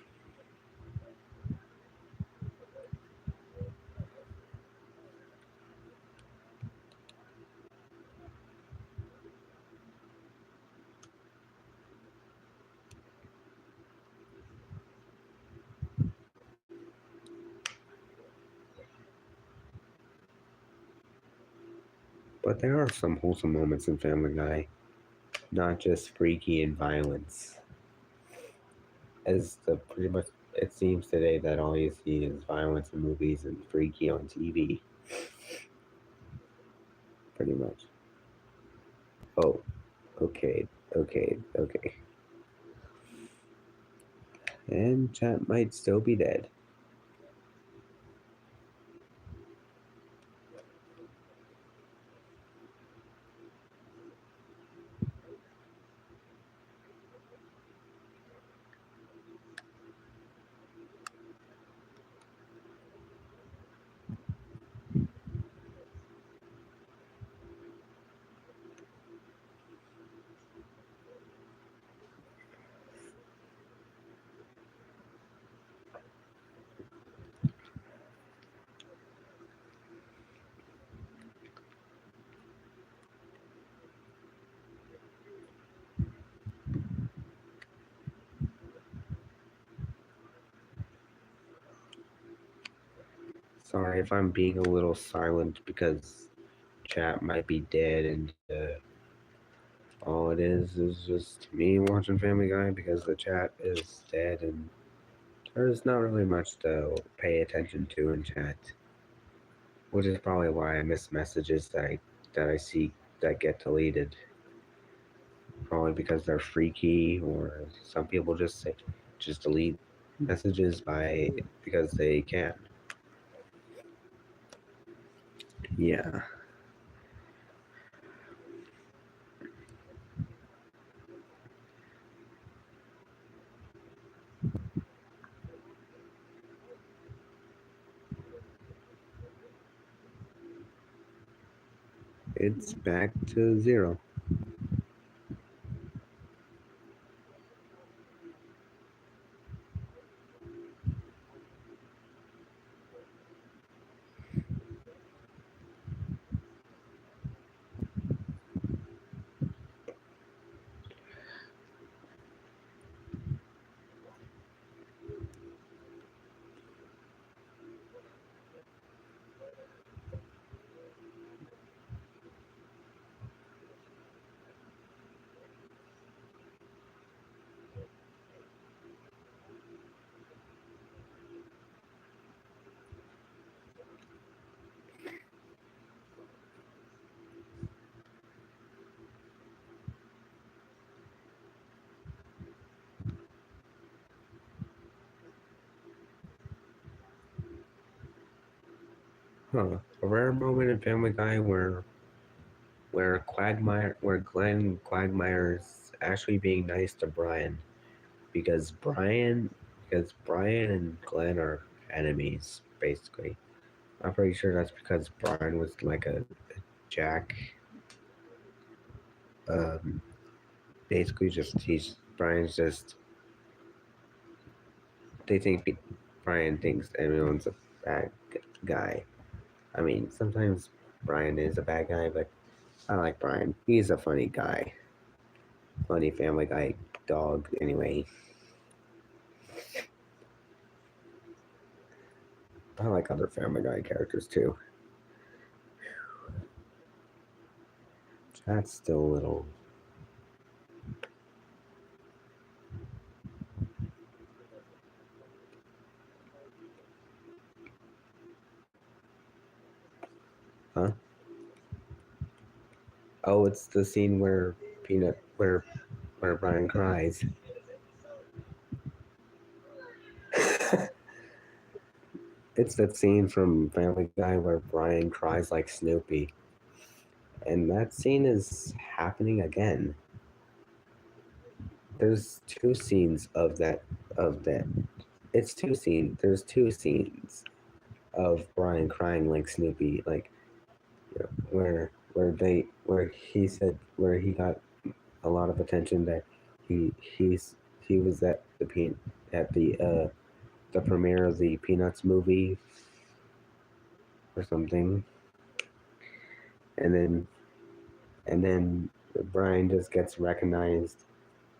But there are some wholesome moments in Family Guy, not just freaky and violence. As the pretty much it seems today that all you see is violence in movies and freaky on TV. Pretty much. Oh, okay, okay. And chat might still be dead. Sorry if I'm being a little silent because chat might be dead and all it is just me watching Family Guy because the chat is dead and there's not really much to pay attention to in chat, which is probably why I miss messages that I see that get deleted. Probably because they're freaky, or some people just delete messages because they can. Yeah. It's back to 0. Huh. A rare moment in Family Guy where Glenn Quagmire's actually being nice to Brian because Brian and Glenn are enemies basically. I'm pretty sure that's because Brian was like a Jack. Um, basically, just he's Brian's just they think Brian thinks everyone's a bad guy. I mean, sometimes Brian is a bad guy, but I like Brian. He's a funny guy, funny Family Guy dog. Anyway, I like other Family Guy characters too. That's still a little. Huh? Oh, it's the scene where where Brian cries. It's that scene from Family Guy where Brian cries like Snoopy. And that scene is happening again. There's two scenes of that. It's two scenes. There's two scenes of Brian crying like Snoopy, like where he said where he got a lot of attention that he was at the premiere of the Peanuts movie or something, and then Brian just gets recognized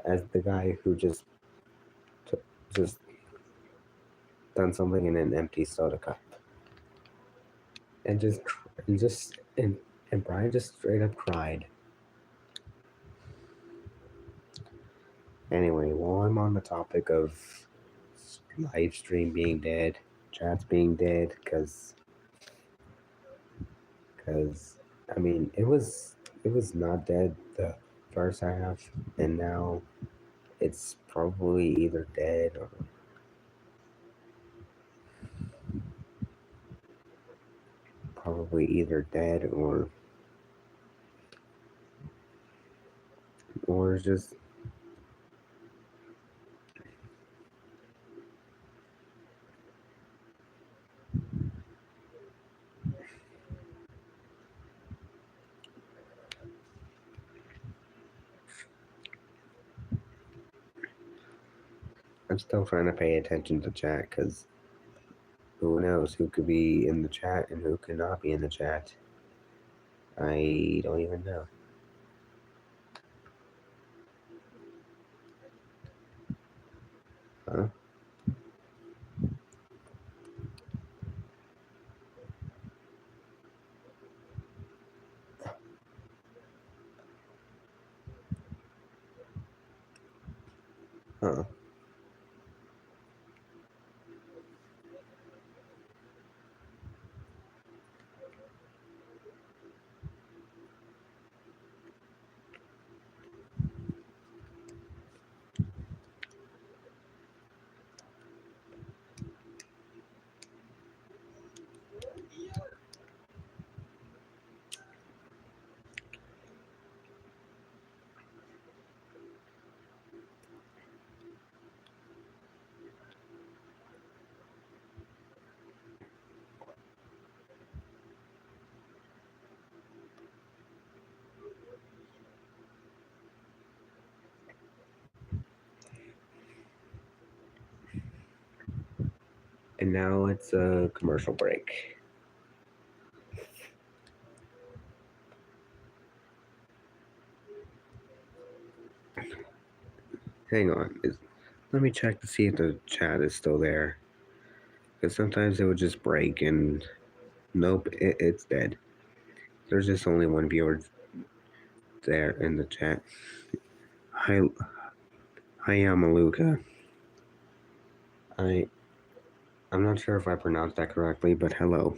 as the guy who t- just done something in an empty soda cup, and and Brian just straight up cried. Anyway, while I'm on the topic of live stream being dead, chats being dead, because I mean it was not dead the first half, and now it's probably either dead or just I'm still trying to pay attention to chat because who knows who could be in the chat and who could not be in the chat. I don't even know. Huh? Huh. And now it's a commercial break. Hang on. Let me check to see if the chat is still there. Because sometimes it would just break and nope, it's dead. There's just only one viewer there in the chat. Hi, hi, Amaluka. I'm not sure if I pronounced that correctly, but hello.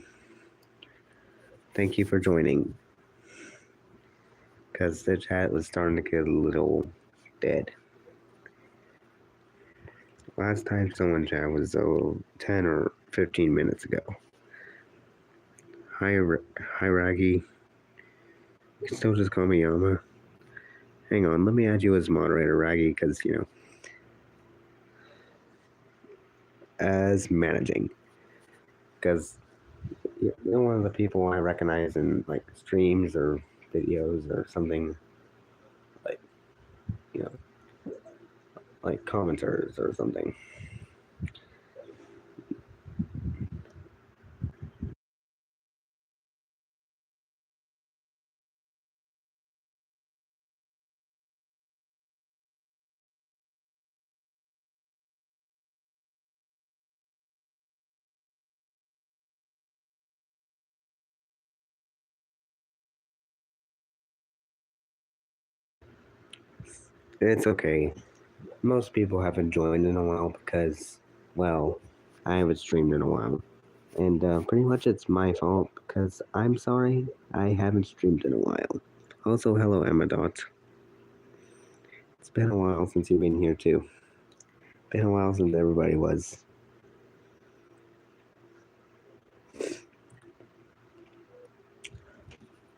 Thank you for joining. Because the chat was starting to get a little dead. Last time someone chat was 10 or 15 minutes ago. Hi Raggy. You can still just call me Yama. Hang on, let me add you as moderator, Raggy, because, as managing. Because you're one of the people I recognize in, like, streams or videos or something, like, you know, like commenters or something. It's okay. Most people haven't joined in a while because, well, I haven't streamed in a while. And pretty much it's my fault because I'm sorry I haven't streamed in a while. Also, hello, Emma Dot. It's been a while since you've been here, too. Been a while since everybody was.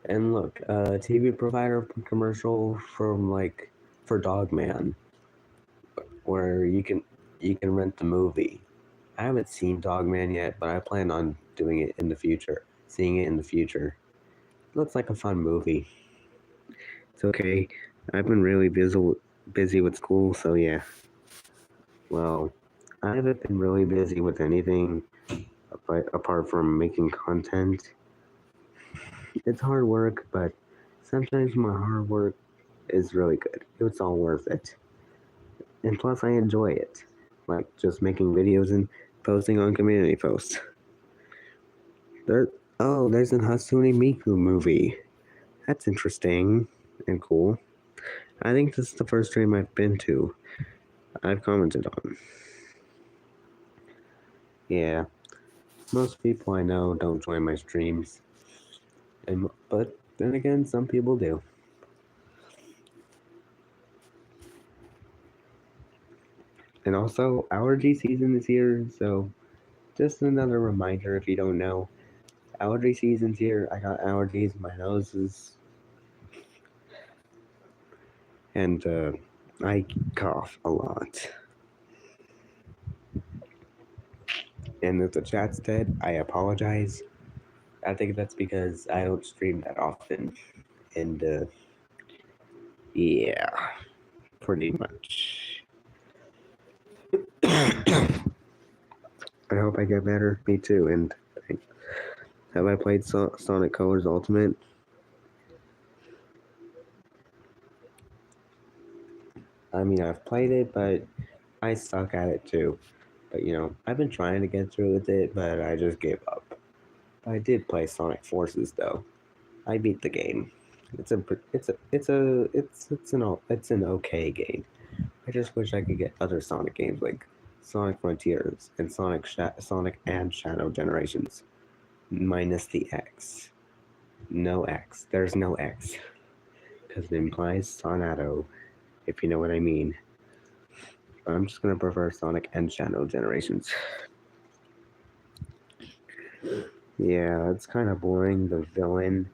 And look, TV provider commercial from like for Dogman, where you can rent the movie. I haven't seen Dogman yet, but I plan on doing it in the future. Seeing it in the future. Looks like a fun movie. It's okay. I've been really busy with school, so yeah. Well, I haven't been really busy with anything apart from making content. It's hard work, but sometimes my hard work is really good. It's all worth it. And plus, I enjoy it. Like just making videos and posting on community posts. There, there's an Hatsune Miku movie. That's interesting and cool. I think this is the first stream I've been to. I've commented on. Yeah, most people I know don't join my streams, but then again, some people do. And also, allergy season is here, so just another reminder if you don't know. Allergy season's here. I got allergies. My nose is. And I cough a lot. And if the chat's dead, I apologize. I think that's because I don't stream that often. And yeah, pretty much. I hope I get better. Me too. And have I played Sonic Colors Ultimate? I mean, I've played it, but I suck at it too. But I've been trying to get through with it, but I just gave up. I did play Sonic Forces though. I beat the game. It's an okay game. I just wish I could get other Sonic games like Sonic Frontiers and Sonic and Shadow Generations, minus the X. No X. There's no X because it implies Sonato, if you know what I mean. But I'm just gonna prefer Sonic and Shadow Generations. Yeah, it's kind of boring. The villain,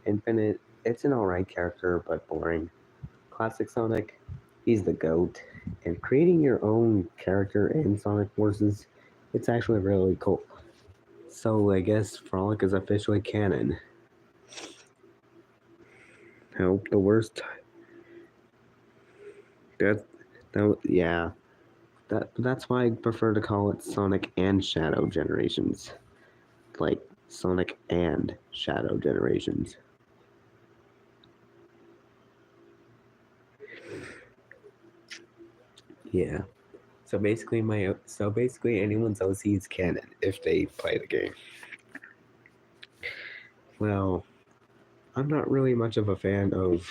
Infinite, it's an alright character, but boring. Classic Sonic, he's the GOAT. And creating your own character in Sonic Forces, it's actually really cool. So I guess Frolic is officially canon. Hope the worst. Yeah. That's why I prefer to call it Sonic and Shadow Generations. Like Sonic and Shadow Generations. Yeah. So basically anyone's OC is canon if they play the game. Well, I'm not really much of a fan of.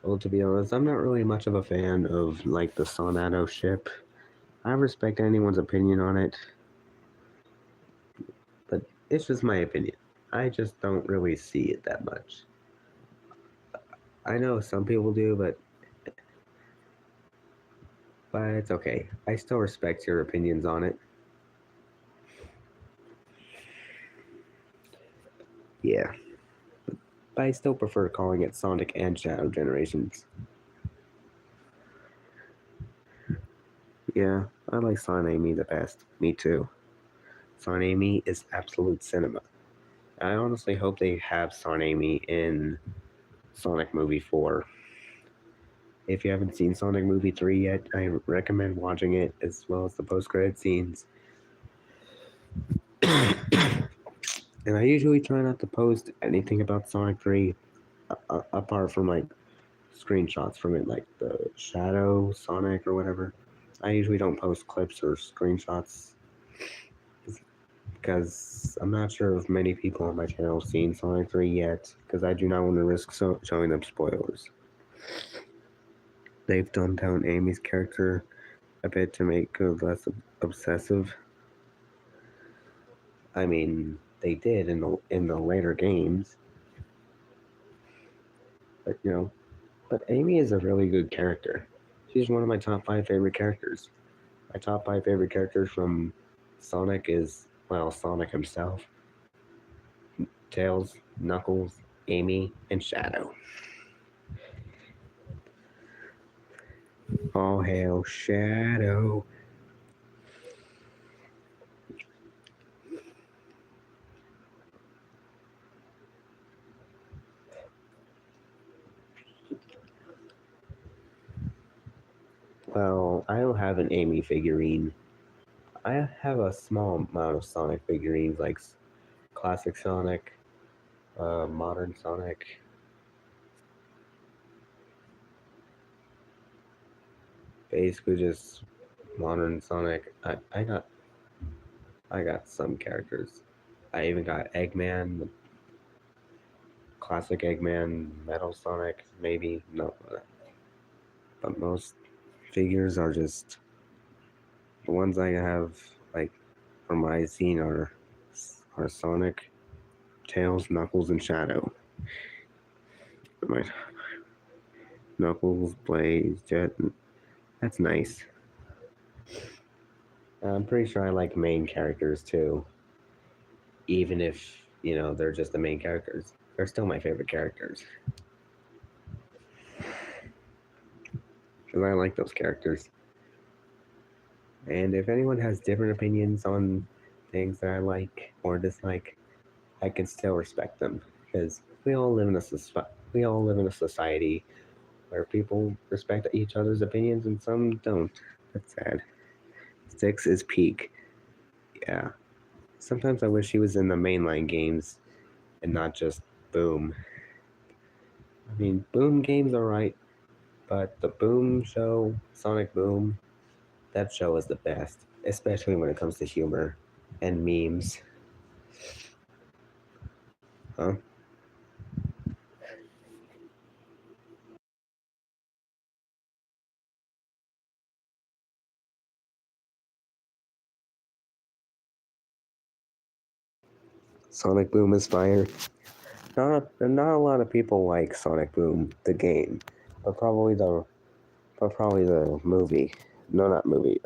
Well, to be honest, I'm not really much of a fan of like the Sonato ship. I respect anyone's opinion on it, but it's just my opinion. I just don't really see it that much. I know some people do, but it's okay. I still respect your opinions on it. Yeah, but I still prefer calling it Sonic and Shadow Generations. Yeah, I like Son Amy the best. Me too. Son Amy is absolute cinema. I honestly hope they have Son Amy in Sonic Movie 4. If you haven't seen Sonic Movie 3 yet, I recommend watching it as well as the post-credit scenes. And I usually try not to post anything about Sonic 3 apart from like screenshots from it, like the Shadow Sonic or whatever. I usually don't post clips or screenshots because I'm not sure if many people on my channel have seen Sonic 3 yet, because I do not want to risk showing them spoilers. They've dumbed down Amy's character a bit to make her less obsessive. I mean, they did in the later games, but but Amy is a really good character. She's one of my top 5 favorite characters. My top 5 favorite characters from Sonic is, well, Sonic himself, Tails, Knuckles, Amy, and Shadow. All hail Shadow. Well, I don't have an Amy figurine. I have a small amount of Sonic figurines, like classic Sonic, modern Sonic. Basically, just modern Sonic. I got some characters. I even got Eggman, classic Eggman, Metal Sonic, maybe no, but most figures are just the ones I have, like from my scene are Sonic, Tails, Knuckles, and Shadow. My Knuckles, Blaze, Jet. That's nice. I'm pretty sure I like main characters too, even if they're just the main characters. They're still my favorite characters because I like those characters. And if anyone has different opinions on things that I like or dislike, I can still respect them because we all live in a society where people respect each other's opinions and some don't. That's sad. Six is peak. Yeah. Sometimes I wish he was in the mainline games and not just Boom. I mean, Boom games are right, but the Boom show, Sonic Boom, that show is the best, especially when it comes to humor and memes. Huh? Sonic Boom is fire. Not a lot of people like Sonic Boom, the game, but probably the movie. No, not movie.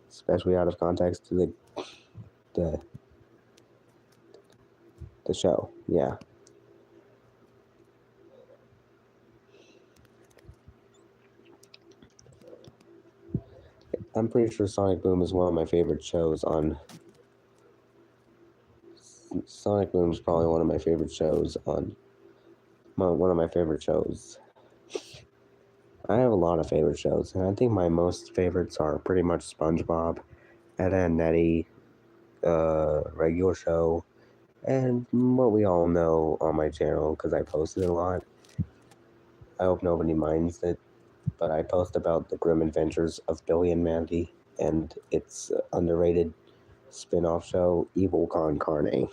Especially out of context to the the show. Yeah, I'm pretty sure Sonic Boom is one of my favorite shows on. Sonic Boom is probably one of my favorite shows on. One of my favorite shows. I have a lot of favorite shows, and I think my most favorites are pretty much SpongeBob, Ed and Nettie, regular show, and what we all know on my channel because I posted a lot. I hope nobody minds it, but I post about the grim adventures of Billy and Mandy and its underrated spin-off show, Evil Con Carne,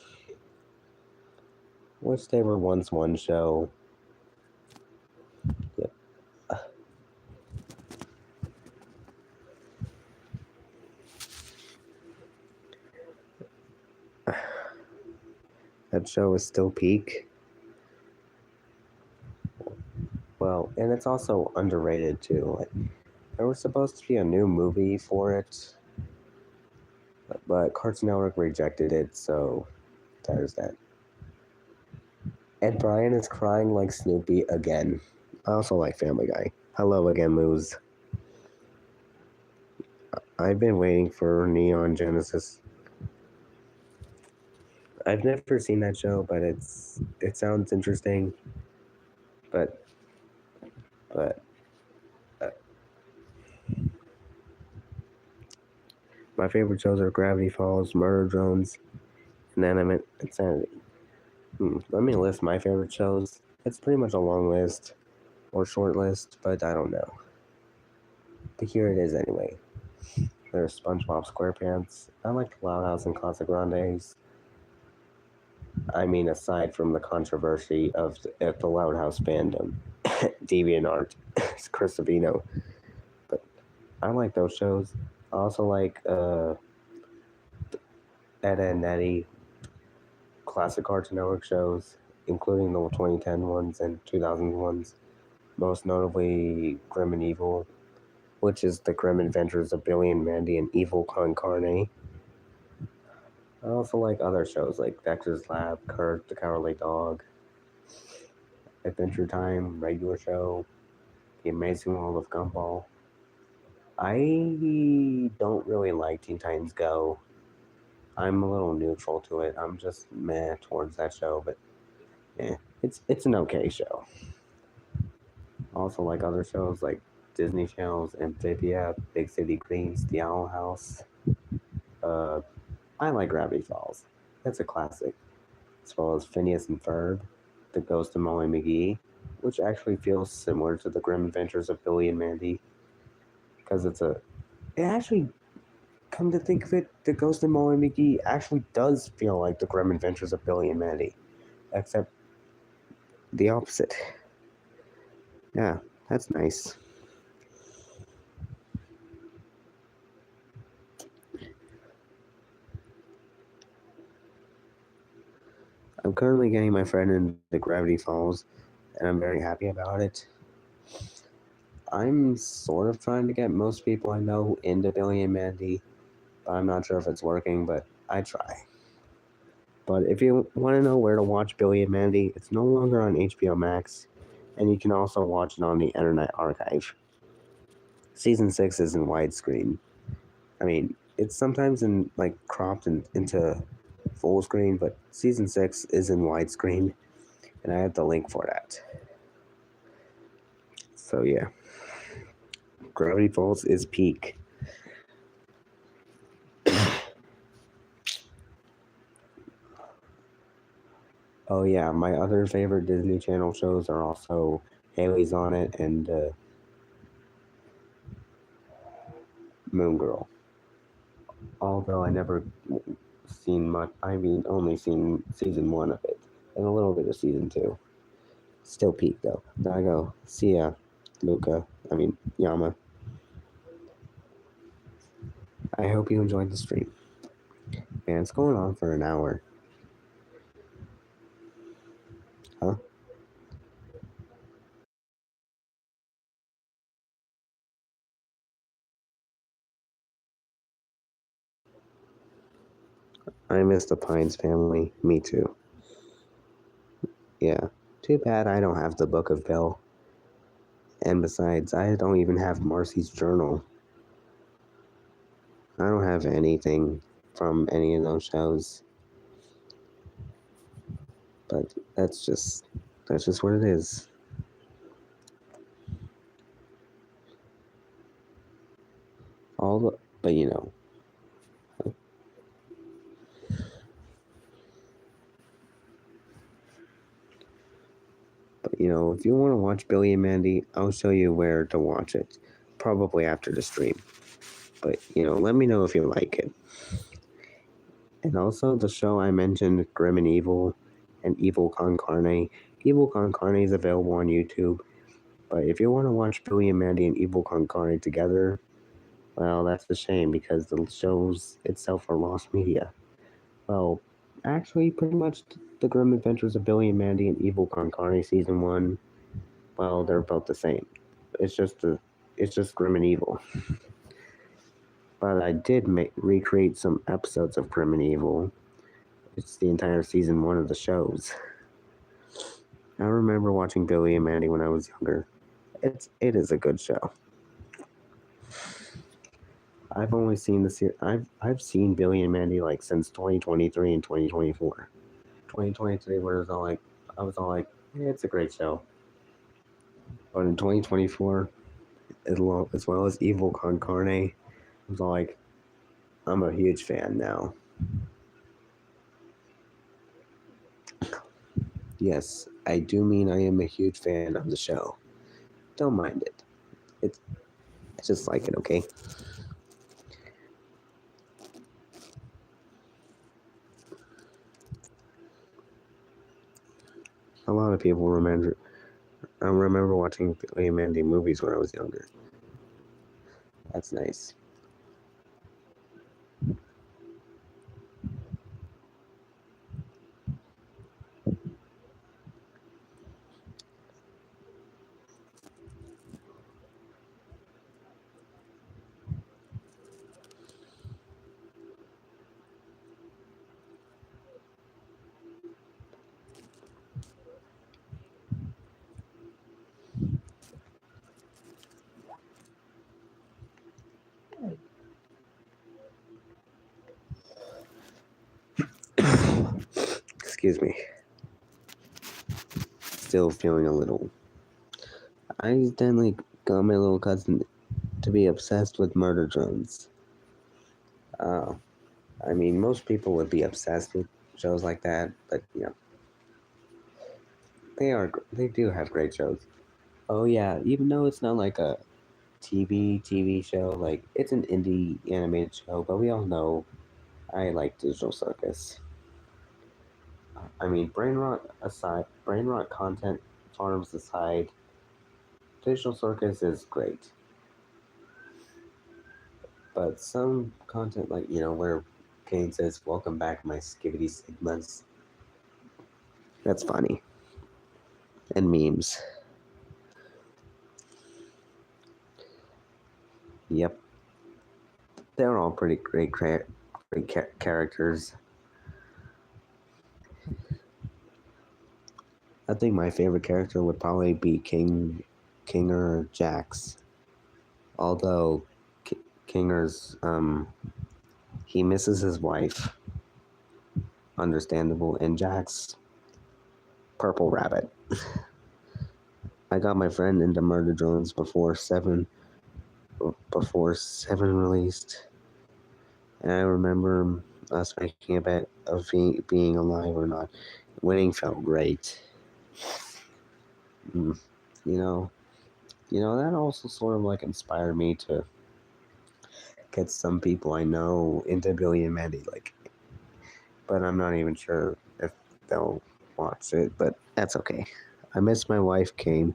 which they were once one show. Yep. That show is still peak. Well, and it's also underrated too. Like, there was supposed to be a new movie for it, but Cartoon Network rejected it, so there's that. And Brian is crying like Snoopy again. I also like Family Guy. Hello again, Moose. I've been waiting for Neon Genesis. I've never seen that show, but it sounds interesting. But uh, my favorite shows are Gravity Falls, Murder Drones, and Animate Insanity. Let me list my favorite shows. It's pretty much a long list or short list, but I don't know. But here it is anyway. There's SpongeBob SquarePants. I like Loud House and Casa Grandes. I mean, aside from the controversy of the Loud House fandom, DeviantArt, it's Chris Savino. But I like those shows. I also like Ed and Eddie, classic Cartoon Network shows, including the 2010 ones and 2000 ones. Most notably, Grim and Evil, which is the Grim Adventures of Billy and Mandy and Evil Con Carne. I also like other shows like Dexter's Lab, Kurt the Cowardly Dog, Adventure Time, Regular Show, The Amazing World of Gumball. I don't really like Teen Titans Go. I'm a little neutral to it. I'm just meh towards that show, but yeah, it's an okay show. Also like other shows like Disney Channel's Amphibia, Big City Queens, The Owl House. I like Gravity Falls. That's a classic. As well as Phineas and Ferb, The Ghost of Molly McGee, which actually feels similar to the Grim Adventures of Billy and Mandy, because it actually, come to think of it, The Ghost of Molly McGee actually does feel like the Grim Adventures of Billy and Mandy, except the opposite. Yeah, that's nice. I'm currently getting my friend into Gravity Falls, and I'm very happy about it. I'm sort of trying to get most people I know into Billy and Mandy, but I'm not sure if it's working, but I try. But if you want to know where to watch Billy and Mandy, it's no longer on HBO Max, and you can also watch it on the Internet Archive. Season 6 is in widescreen. I mean, it's sometimes cropped into full screen, but season 6 is in widescreen, and I have the link for that. So yeah, Gravity Falls is peak. Oh yeah, my other favorite Disney Channel shows are also Haley's on It and Moon Girl. Although I never seen much, only seen season 1 of it and a little bit of season 2. Still peak though. There I go. See ya, Yama. I hope you enjoyed the stream. Man, it's going on for an hour. Huh? I miss the Pines family. Me too. Yeah. Too bad I don't have the Book of Bill. And besides, I don't even have Marcy's journal. I don't have anything from any of those shows. But that's just what it is. But you know. But you know, if you want to watch Billy and Mandy, I'll show you where to watch it. Probably after the stream. But you know, let me know if you like it. And also the show I mentioned, Grim and Evil and Evil Con Carne. Evil Con Carne is available on YouTube. But if you want to watch Billy and Mandy and Evil Con Carne together, well, that's a shame because the shows itself are lost media. Well, actually, pretty much the Grim Adventures of Billy and Mandy and Evil Con Carne season 1, well, they're both the same. It's just Grim and Evil. But I did recreate some episodes of Grim and Evil. It's the entire season 1 of the shows. I remember watching Billy and Mandy when I was younger. It is a good show. I've only seen the series. I've seen Billy and Mandy like since 2023 and 2024. 2023 was all like I was all like, yeah, it's a great show. But in 2024, as well as Evil Con Carne, I was all like, I'm a huge fan now. Yes, I do mean I am a huge fan of the show. Don't mind it. It's I just like it, okay? A lot of people remember. I remember watching Billy and Mandy movies when I was younger. That's nice. Excuse me. Still feeling a little. I accidentally got my little cousin to be obsessed with murder drones. Uh, I mean, most people would be obsessed with shows like that, but they do have great shows. Oh yeah, even though it's not like a TV show, like it's an indie animated show, but we all know I like Digital Circus. I mean, brain rot content farms aside, Digital Circus is great. But some content, like, where Kane says, "Welcome back, my skivity sigmas," that's funny. And memes. Yep. They're all pretty great, characters. I think my favorite character would probably be Kinger Jax. Although Kinger's he misses his wife, understandable, and Jax Purple Rabbit. I got my friend into Murder Drones before seven released, and I remember us making a bet of being alive or not. Winning felt great. You know, that also sort of like inspired me to get some people I know into Billy and Mandy, but I'm not even sure if they'll watch it, but that's okay. I miss my wife, Kane.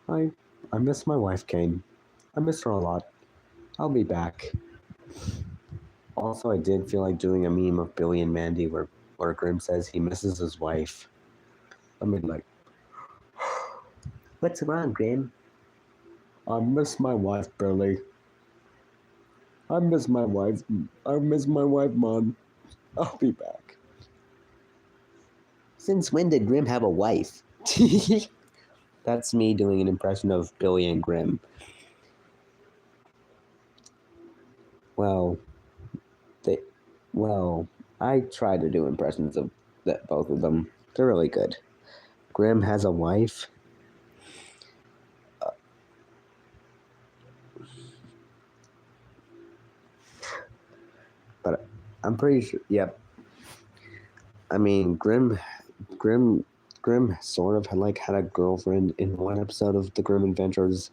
I miss my wife, Kane. I miss her a lot. I'll be back. Also, I did feel like doing a meme of Billy and Mandy where Grim says he misses his wife. I mean, like, what's wrong, Grim? I miss my wife, Billy. I miss my wife. I miss my wife, Mom. I'll be back. Since when did Grim have a wife? That's me doing an impression of Billy and Grim. Well, I try to do impressions of both of them. They're really good. Grim has a wife. But I'm pretty sure. Yep. I mean, Grim sort of had a girlfriend in one episode of the Grim Adventures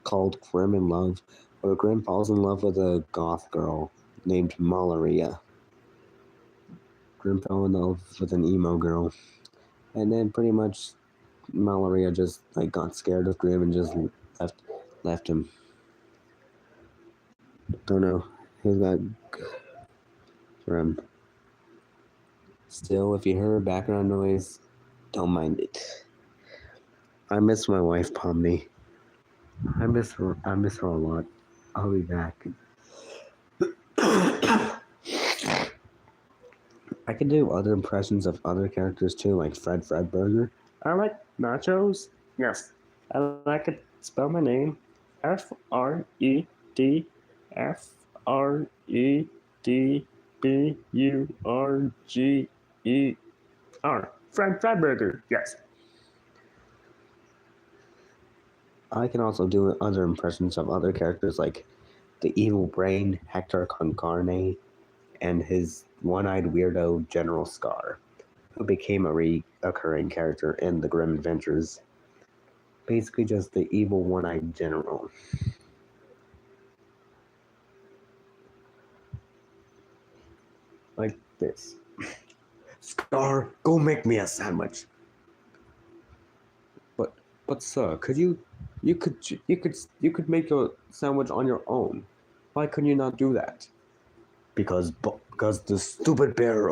called Grim in Love, where Grim falls in love with a goth girl named Malaria. Grim fell in love with an emo girl, and then pretty much Malaria just got scared of Grim and just left him. Don't know. He's got Grim. Still, if you hear background noise, don't mind it. I miss my wife, Pomni. I miss her a lot. I'll be back. I can do other impressions of other characters too, like Fredburger. I like nachos. Yes. I like it. Spell my name. Fredburger. Fred Fredburger. Yes. I can also do other impressions of other characters like the evil brain, Hector Concarne, and his one-eyed weirdo General Scar, who became a recurring character in the Grim Adventures. Basically just the evil one-eyed general. Like this. Scar, go make me a sandwich. But but sir, you could make a sandwich on your own. Why couldn't you not do that? Because the stupid bear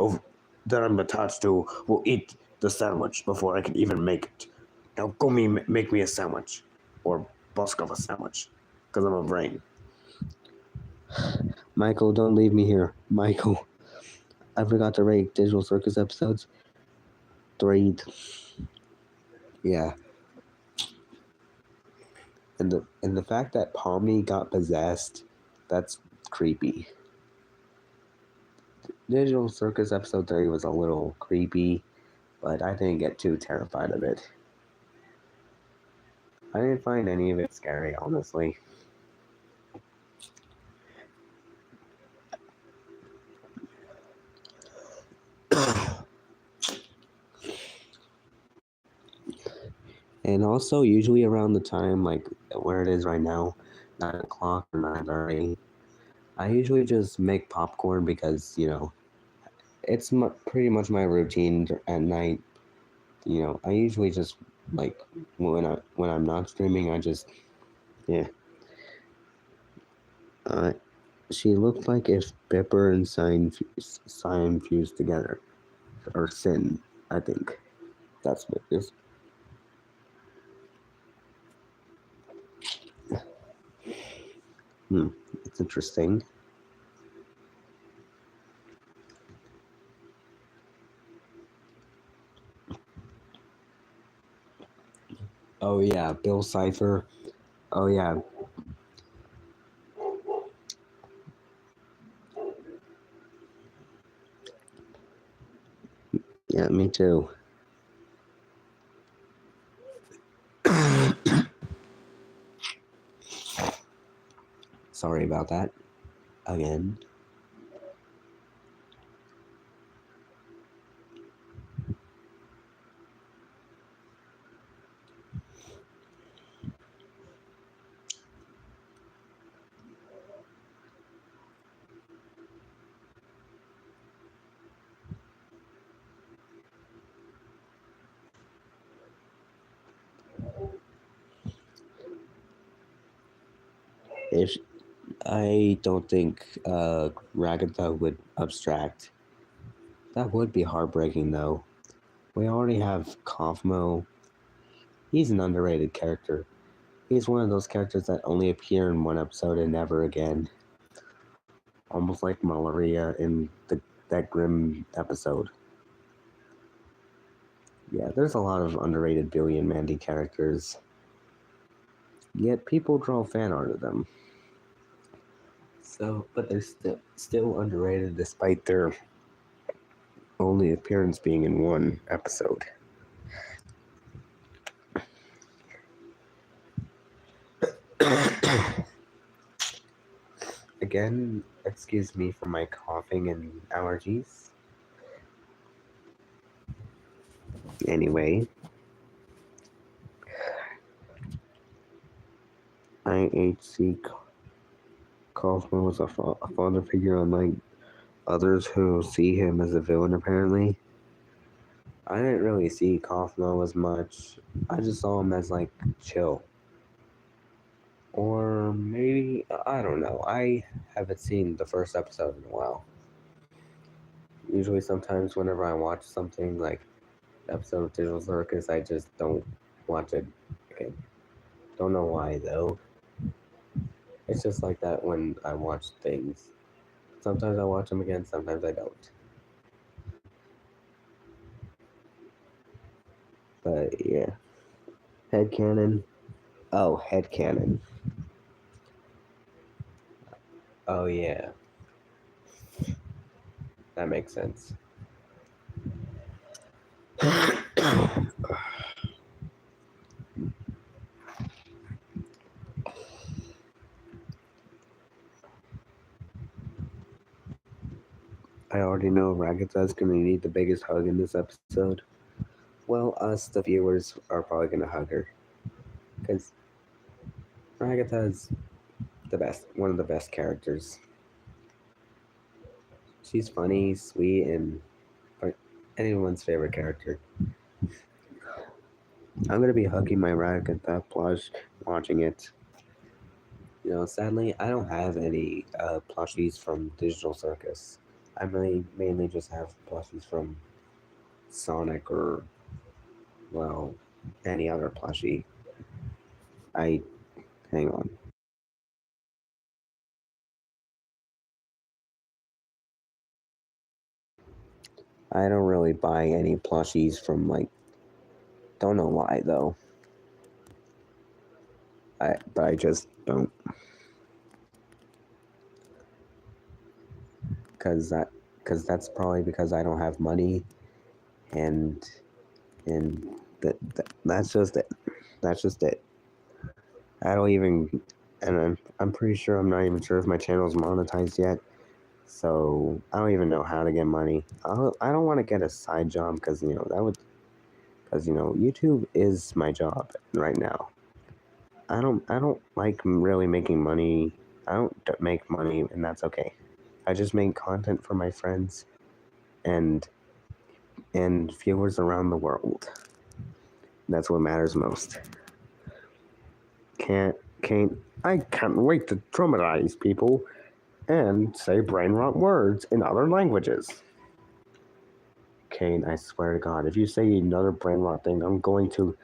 that I'm attached to will eat the sandwich before I can even make it. Now go make me a sandwich, or busk of a sandwich, because I'm a brain. Michael, don't leave me here. Michael, I forgot to rate Digital Circus episodes. 3. Yeah. And the fact that Palmy got possessed, that's creepy. Digital Circus episode 3 was a little creepy, but I didn't get too terrified of it. I didn't find any of it scary, honestly. And also, usually around the time, like where it is right now, 9 o'clock or 9:30, I usually just make popcorn because, it's pretty much my routine at night. I usually just, like, when I'm not streaming, I just, yeah. She looked like if Pepper and Cyan fused together. Or Sin, I think. That's what it is. It's interesting. Oh yeah, Bill Cipher. Oh yeah. Yeah, me too. Sorry about that. Again. If I don't think Ragatha would abstract. That would be heartbreaking though. We already have Kaufmo. He's an underrated character. He's one of those characters that only appear in one episode and never again. Almost like Malaria in that Grim episode. Yeah, there's a lot of underrated Billy and Mandy characters. Yet people draw fan art of them. So, but they're still underrated despite their only appearance being in one episode. Again, excuse me for my coughing and allergies. Anyway, IHC Kaufman was a father figure, unlike others who see him as a villain, apparently. I didn't really see Kaufman as much. I just saw him as, like, chill. Or maybe, I don't know. I haven't seen the first episode in a while. Usually, sometimes, whenever I watch something like episode of Digital Circus, I just don't watch it again. Don't know why, though. It's just like that when I watch things. Sometimes I watch them again, sometimes I don't. But yeah, headcanon. Oh, headcanon. Oh yeah, that makes sense. I already know Ragatha's gonna need the biggest hug in this episode. Well, us, the viewers, are probably gonna hug her. Because Ragatha's the best, one of the best characters. She's funny, sweet, and anyone's favorite character. I'm gonna be hugging my Ragatha plush watching it. You know, sadly, I don't have any plushies from Digital Circus. I mainly just have plushies from Sonic or, well, any other plushie. I hang on. I don't really buy any plushies from like. Don't know why though. But I just don't. Cause that's probably because I don't have money, and that's just it. That's just it. I don't even, and I'm pretty sure I'm not even sure if my channel's monetized yet. So I don't even know how to get money. I don't want to get a side job because because YouTube is my job right now. I don't like really making money. I don't make money, and that's okay. I just make content for my friends and viewers around the world. That's what matters most. Can't I can't wait to traumatize people and say brain rot words in other languages. Kane, I swear to God, if you say another brain rot thing, I'm going to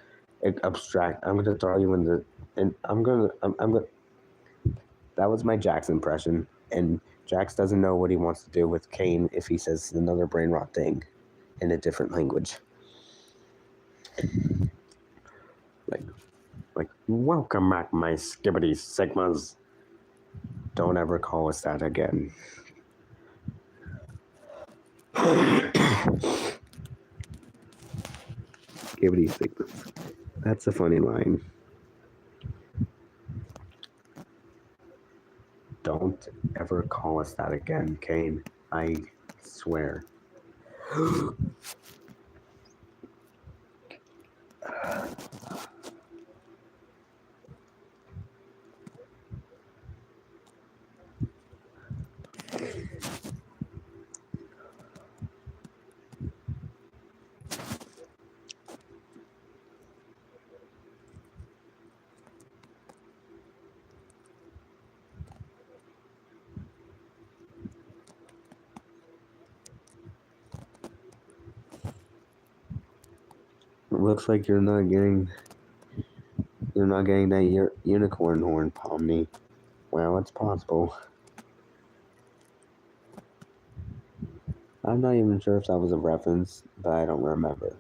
abstract. I'm going to throw you in the. And I'm gonna. That was my Jax impression, and Jax doesn't know what he wants to do with Kane if he says another brain rot thing in a different language. Like, welcome back, my skibbity sigmas. Don't ever call us that again. Skibbity sigmas. That's a funny line. Don't ever call us that again, Kane. I swear. Looks like you're not getting that unicorn horn, Pomni. Well, it's possible. I'm not even sure if that was a reference, but I don't remember.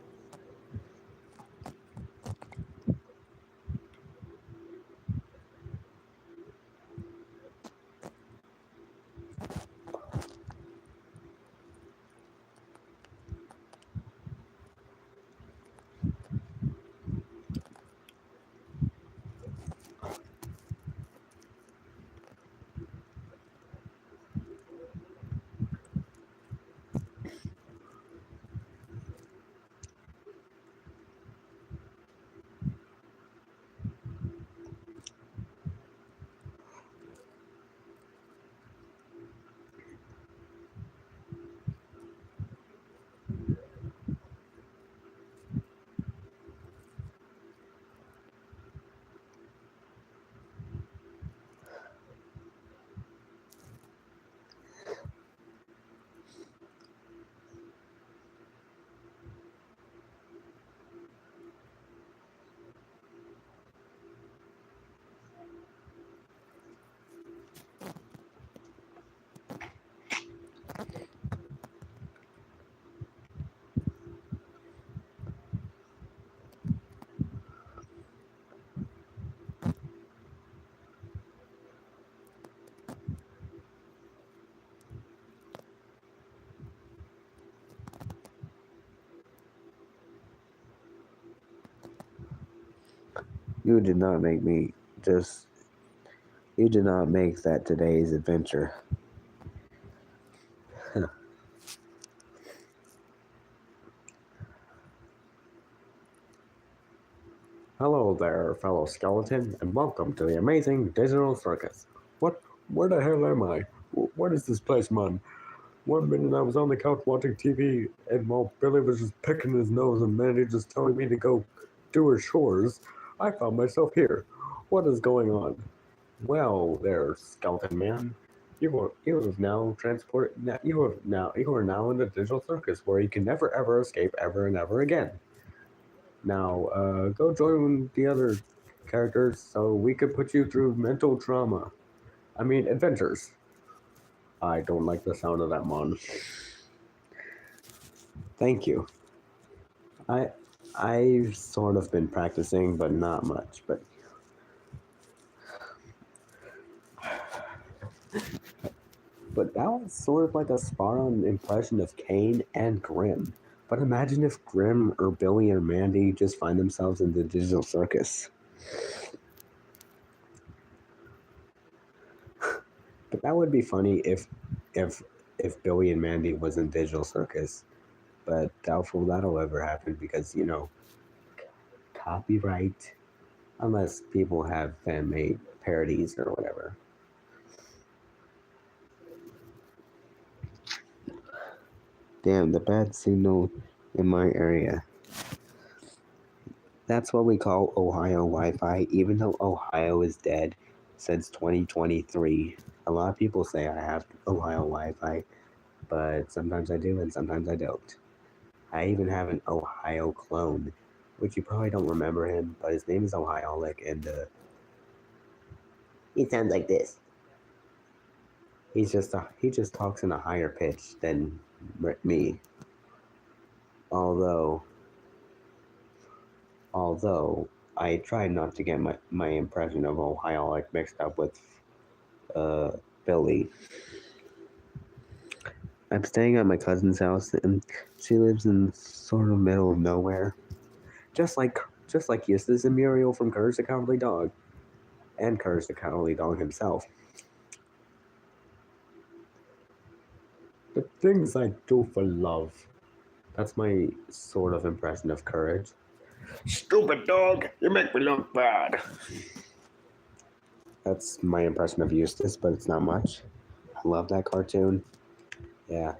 You did not make me just. You did not make that today's adventure. Hello there, fellow skeleton, and welcome to the amazing digital circus. What? Where the hell am I? What is this place, man? One minute I was on the couch watching TV, and while Billy was just picking his nose and Mandy just telling me to go do her chores, I found myself here. What is going on? Well, there, skeleton man. You are now in the digital circus where you can never ever escape ever and ever again. Now, go join the other characters so we could put you through mental trauma. I mean, adventures. I don't like the sound of that, mon. Thank you. I I've sort of been practicing, but not much. But that was sort of like a spot-on impression of Kane and Grimm. But imagine if Grimm or Billy or Mandy just find themselves in the digital circus. But that would be funny if if Billy and Mandy was in digital circus. But doubtful that'll ever happen because copyright, unless people have fan made parodies or whatever. Damn, the bad signal in my area. That's what we call Ohio Wi Fi, even though Ohio is dead since 2023. A lot of people say I have Ohio Wi Fi, but sometimes I do and sometimes I don't. I even have an Ohio clone, which you probably don't remember him, but his name is Ohiolik, and he sounds like this. He just talks in a higher pitch than me. Although although I try not to get my impression of Ohiolik mixed up with uh, Billy. I'm staying at my cousin's house, and she lives in sort of middle of nowhere, just like just like Eustace and Muriel from Courage the Cowardly Dog, and Courage the Cowardly Dog himself. The things I do for love. That's my sort of impression of Courage. Stupid dog, you make me look bad. That's my impression of Eustace, but it's not much. I love that cartoon. Yeah.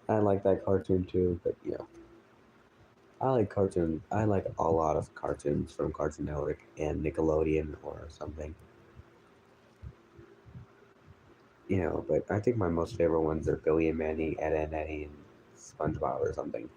I like that cartoon too, but yeah. I like a lot of cartoons from Cartoon Network and Nickelodeon or something. But I think my most favorite ones are Billy and Mandy, Ed and Eddie, and SpongeBob or something.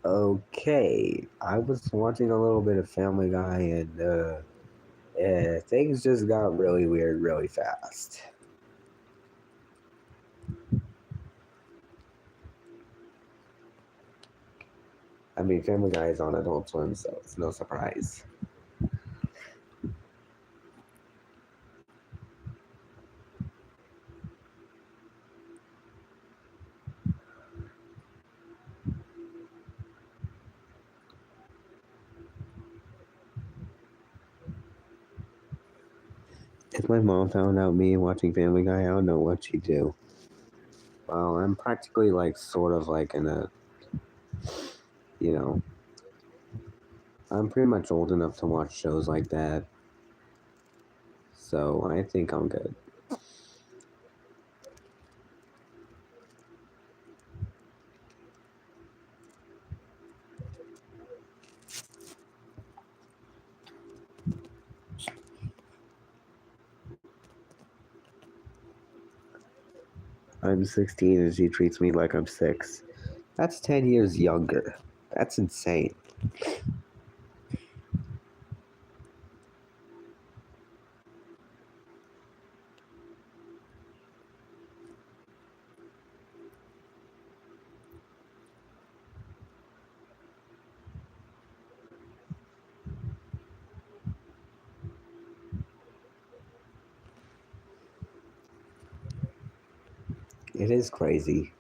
Okay, I was watching a little bit of Family Guy, and things just got really weird really fast. I mean, Family Guy is on Adult Swim, so it's no surprise. If my mom found out me watching Family Guy, I don't know what she'd do. Well, I'm practically like sort of like in a, you know, I'm pretty much old enough to watch shows like that. So I think I'm good. I'm 16 and she treats me like I'm 6. That's 10 years younger. That's insane. It is crazy.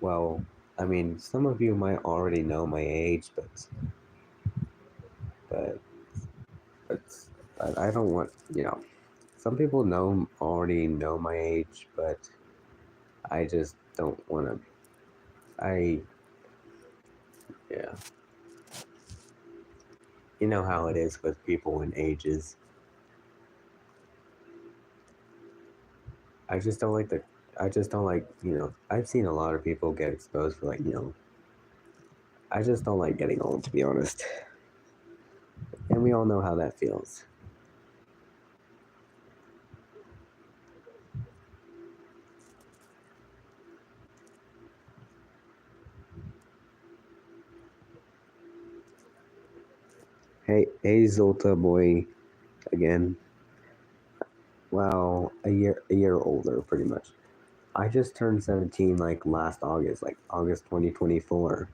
Well, I mean, some of you might already know my age, but but, but I don't want, some people already know my age, but I just don't want to. I Yeah, you know how it is with people in ages. I just don't like the. I just don't like. I've seen a lot of people get exposed for I just don't like getting old, to be honest. And we all know how that feels. Hey, Zolta boy, again. Well, a year older, pretty much. I just turned 17 like last August, like August 2024,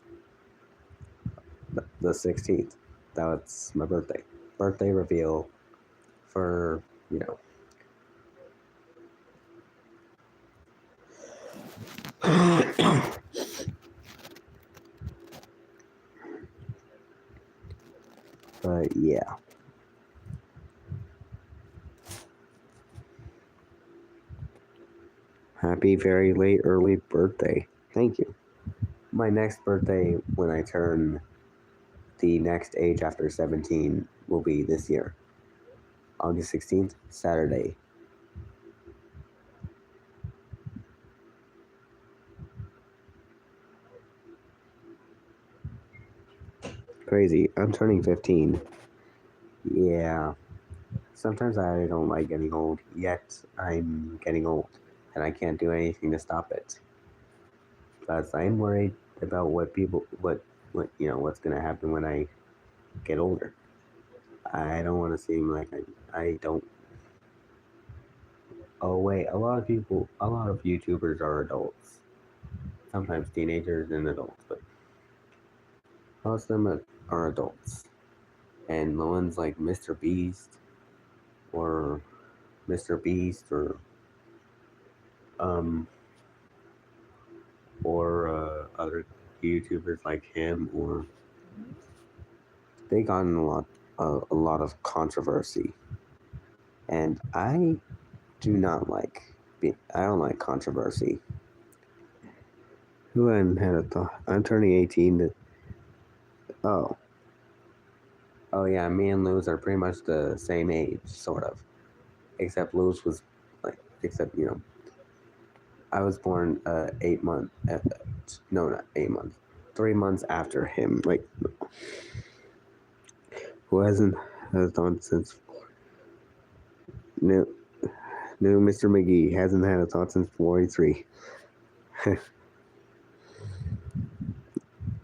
the 16th. That's my birthday. Birthday reveal for, you know. But yeah. Happy very late early birthday. Thank you. My next birthday, when I turn the next age after 17, will be this year. August 16th, Saturday. Crazy. I'm turning 15. Yeah. Sometimes I don't like getting old, yet I'm getting old, and I can't do anything to stop it. Plus, I'm worried about what's gonna happen when I get older. I don't want to seem like I don't. Oh wait, a lot of YouTubers are adults. Sometimes teenagers and adults, but most of them are adults. And the ones like or Mr. Beast, um, or other YouTubers like him, or they got in a lot of controversy, and I do not like. I don't like controversy. Who had a thought? I'm turning 18. Oh, oh yeah, me and Luz are pretty much the same age, sort of. Except Luz was except I was born 8 months. No, not 8 months. 3 months after him. Like, who hasn't had a thought since? No, no, Mr. McGee hasn't had a thought since 43.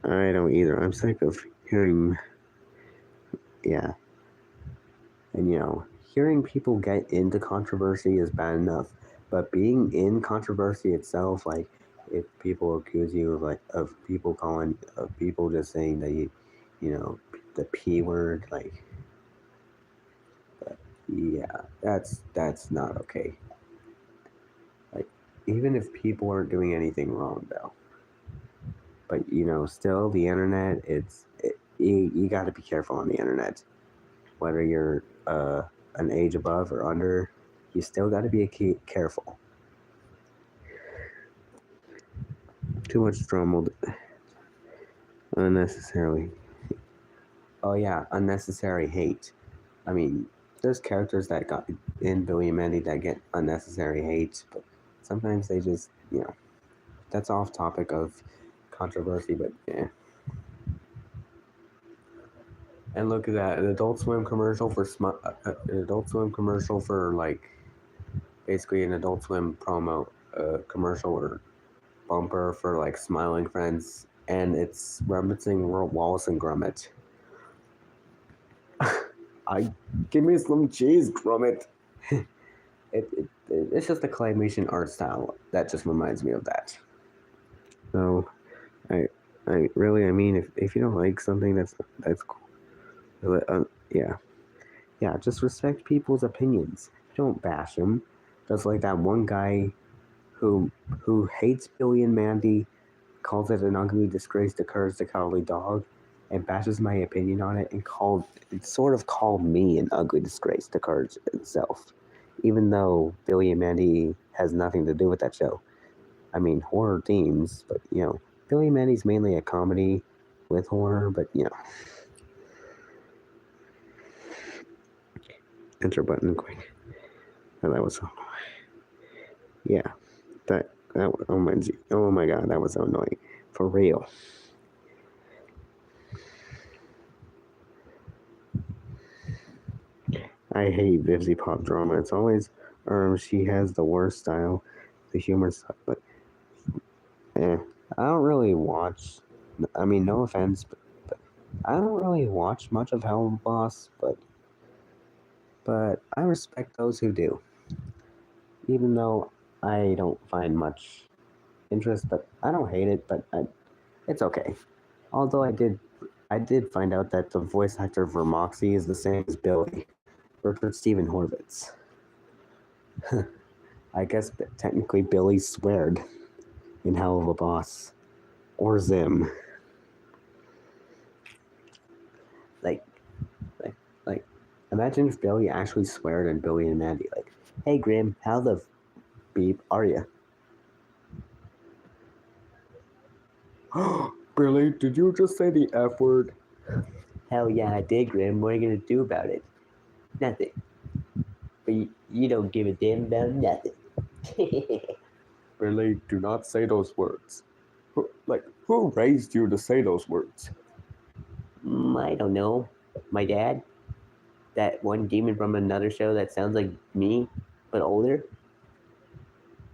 I don't either. I'm sick of hearing, yeah, and hearing people get into controversy is bad enough, but being in controversy itself, like if people accuse you of people just saying that you know, the p word, like, yeah, that's not okay. Like, even if people aren't doing anything wrong, though, but still the internet, you got to be careful on the internet, whether you're an age above or under, you still got to be careful. Too much drama unnecessarily. Oh yeah, unnecessary hate. I mean, there's characters that got in Billy and Mandy that get unnecessary hate, but sometimes they just, that's off topic of controversy, but yeah. And look at that, an Adult Swim commercial for an Adult Swim commercial for like basically an Adult Swim promo commercial or bumper for like Smiling Friends, and it's referencing Wallace and Gromit. Give me some cheese, Gromit. It's just a claymation art style that just reminds me of that. So, I really, I mean, if you don't like something, that's cool. Yeah, just respect people's opinions. Don't bash them. Just like that one guy who hates Billy and Mandy, calls it an ugly disgrace to Courage the Cowardly Dog, and bashes my opinion on it, and sort of called me an ugly disgrace to Courage itself, even though Billy and Mandy has nothing to do with that show. I mean, horror themes, but Billy and Mandy's mainly a comedy with horror, but enter button quick. And that was so annoying. Yeah, that oh my god, that was so annoying. For real. I hate Vivzy pop drama. It's always she has the worst style, the humor stuff, but I don't really watch. I mean, no offense, but I don't really watch much of Helm Boss, but I respect those who do. Even though I don't find much interest, but I don't hate it, but it's okay. Although I did find out that the voice actor for Moxie is the same as Billy, Richard Stephen Horvitz. I guess technically Billy sweared in Hell of a Boss. Or Zim. Like, imagine if Billy actually sweared in Billy and Mandy, like, hey Grim, how the beep are you? Billy, did you just say the F word? Hell yeah, I did, Grim. What are you gonna do about it? Nothing. But you don't give a damn about nothing. Billy, do not say those words. Who raised you to say those words? I don't know. My dad? That one demon from another show that sounds like me, but older?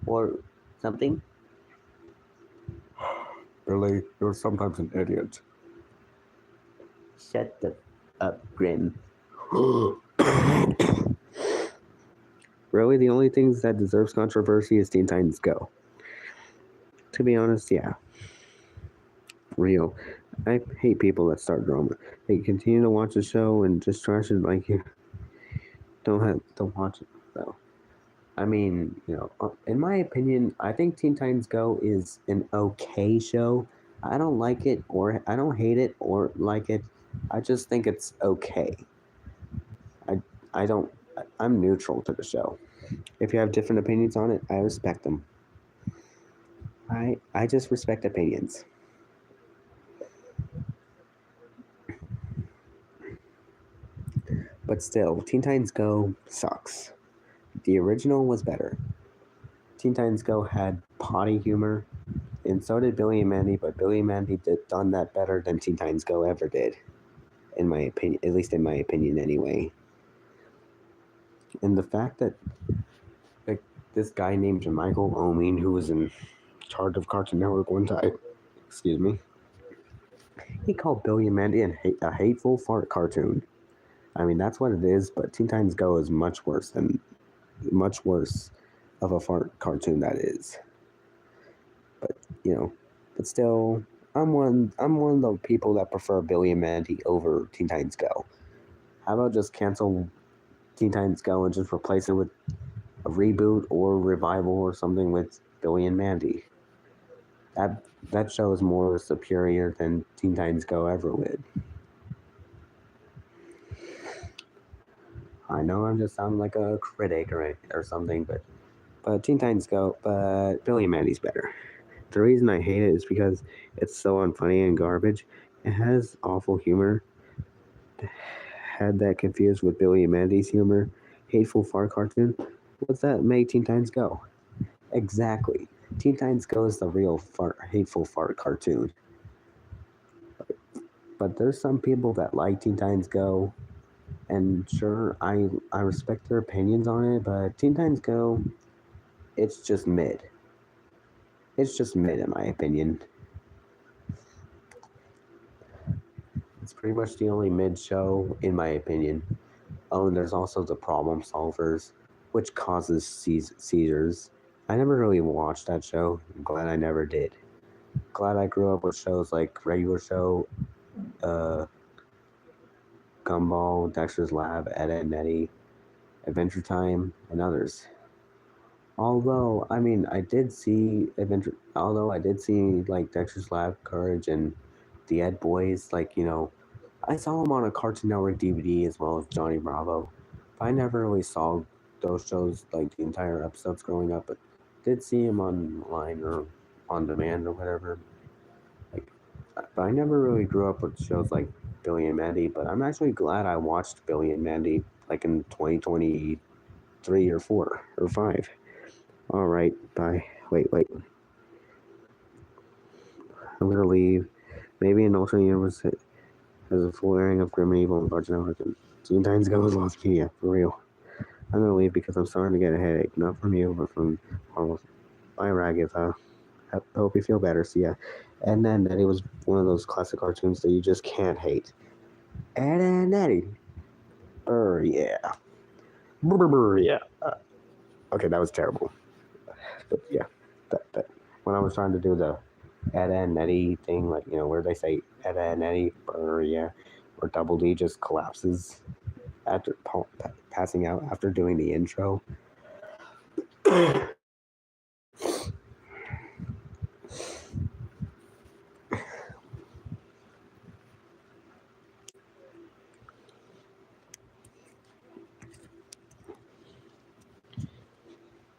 Or something? Billy, you're sometimes an idiot. Shut the up, Grim. Really, the only things that deserves controversy is Teen Titans Go. To be honest, yeah. Real. I hate people that start drama. They continue to watch the show and just trash it like you. Don't watch it though. I mean, in my opinion, I think Teen Titans Go is an okay show. I don't like it or I don't hate it or like it. I just think it's okay. I'm neutral to the show. If you have different opinions on it, I respect them. I just respect opinions. But still, Teen Titans Go sucks. The original was better. Teen Titans Go had potty humor, and so did Billy and Mandy, but Billy and Mandy done that better than Teen Titans Go ever did. In my opinion, at least in my opinion anyway. And the fact that this guy named Michael Omen, who was in charge of Cartoon Network one time, excuse me, he called Billy and Mandy a hateful fart cartoon. I mean, that's what it is, but Teen Titans Go is much worse of a fart cartoon that is. But but still, I'm one of the people that prefer Billy and Mandy over Teen Titans Go. How about just cancel Teen Titans Go and just replace it with a reboot or revival or something with Billy and Mandy? That show is more superior than Teen Titans Go ever would. I know I'm just sounding like a critic or something, but Teen Titans Go, but Billy and Mandy's better. The reason I hate it is because it's so unfunny and garbage. It has awful humor. Had that confused with Billy and Mandy's humor. Hateful fart cartoon. What's that make Teen Titans Go? Exactly. Teen Titans Go is the real hateful fart cartoon. But there's some people that like Teen Titans Go, and sure, I respect their opinions on it, but Teen Titans Go, it's just mid. It's just mid in my opinion. It's pretty much the only mid show in my opinion. Oh, and there's also the Problem Solvers, which causes seizures. I never really watched that show. I'm glad I never did. Glad I grew up with shows like Regular Show, uh, Gumball, Dexter's Lab, Ed, Edd n Eddy, Adventure Time, and others. Although, I mean, I did see Adventure. Although I did see like Dexter's Lab, Courage, and the Ed Boys. Like I saw them on a Cartoon Network DVD as well as Johnny Bravo. But I never really saw those shows like the entire episodes growing up. But did see them online or on demand or whatever. Like, but I never really grew up with shows like Billy and Mandy. But I'm actually glad I watched Billy and Mandy like in 2023 or 4 or 5. All right, bye. Wait. I'm gonna leave. Maybe an alternate universe has a full airing of Grim and Evil and Virgin Hours and Teen Titans Go with Lost Media. For real. I'm gonna leave because I'm starting to get a headache. Not from you, but from Marvel. Bye, Ragged. I hope you feel better. See ya. And then Eddie was one of those classic cartoons that you just can't hate. Ed and Eddie. Yeah. Yeah. Okay, that was terrible. But yeah, that when I was trying to do the Ed and Eddie thing, like where they say Ed and Eddie, yeah, where Double D just collapses after passing out after doing the intro.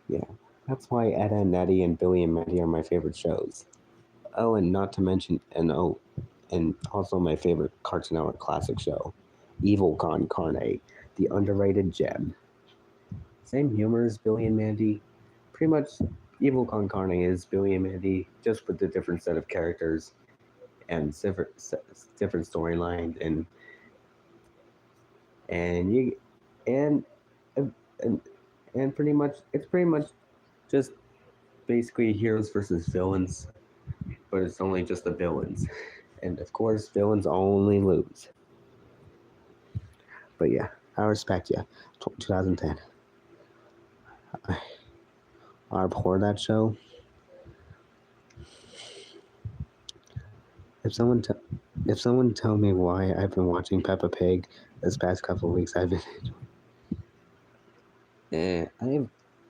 Yeah, that's why Ed and Eddie and Billy and Mandy are my favorite shows. Oh, and not to mention, and also my favorite Cartoon Network classic show, Evil Con Carne, the underrated gem. Same humor as Billy and Mandy. Pretty much, Evil Con Carne is Billy and Mandy, just with a different set of characters and different storylines, and you and and and pretty much it's pretty much just basically heroes versus villains, but it's only just the villains, and of course villains only lose. But yeah, I respect you. 2010. I abhor that show. If someone tell me why I've been watching Peppa Pig this past couple of weeks, I've been.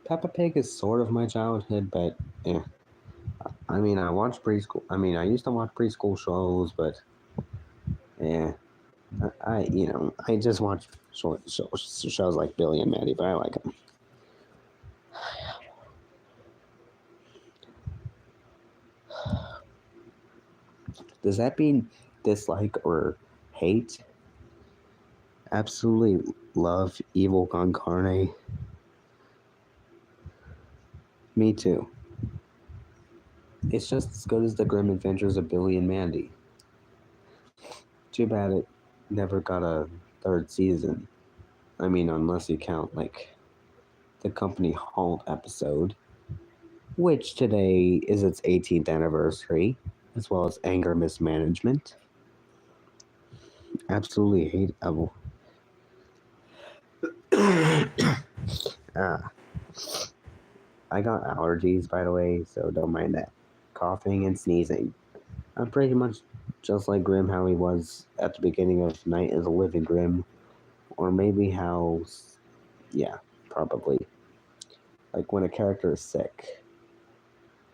Peppa Pig is sort of my childhood, but I mean, I watched preschool. I mean, I used to watch preschool shows, but I just watch shows like Billy and Mandy, but I like them. Does that mean dislike or hate? Absolutely love Evil Con Carne. Me too. It's just as good as the Grim Adventures of Billy and Mandy. Too bad it never got a third season. I mean, unless you count like the Company Halt episode, which today is its 18th anniversary, as well as Anger Mismanagement. Absolutely hate Evil. I got allergies, by the way, so don't mind that. Coughing and sneezing. I'm pretty much just like Grim, how he was at the beginning of Night of the Living Grim. Or maybe how, yeah, probably. Like when a character is sick.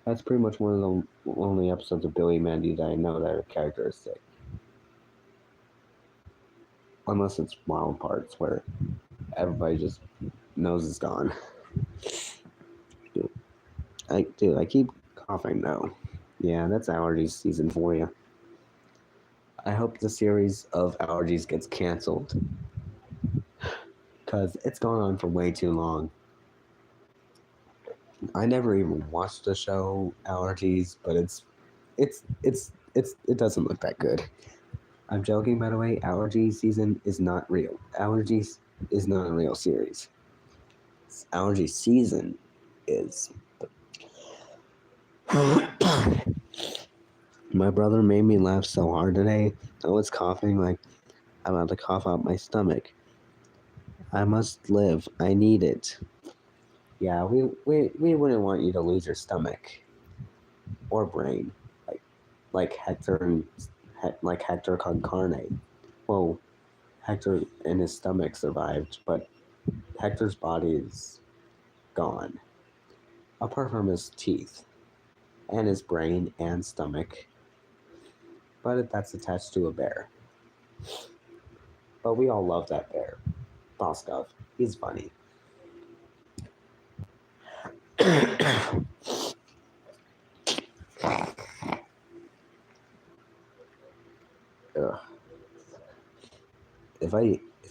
That's pretty much one of the only episodes of Billy and Mandy that I know that a character is sick. Unless it's Wild Parts, where everybody just knows it's gone. I keep coughing now. Yeah, that's allergies season for you. I hope the series of allergies gets canceled because it's gone on for way too long. I never even watched the show Allergies, but it doesn't look that good. I'm joking, by the way. Allergy season is not real. Allergies is not a real series. Allergy season is. My brother made me laugh so hard today. I was coughing like I'm about to cough out my stomach. I must live. I need it. Yeah, we wouldn't want you to lose your stomach or brain, like like Hector and like Hector con carne. Well, Hector and his stomach survived, but Hector's body is gone, apart from his teeth and his brain and stomach. But that's attached to a bear. But we all love that bear, Boskov. He's funny. Ugh. If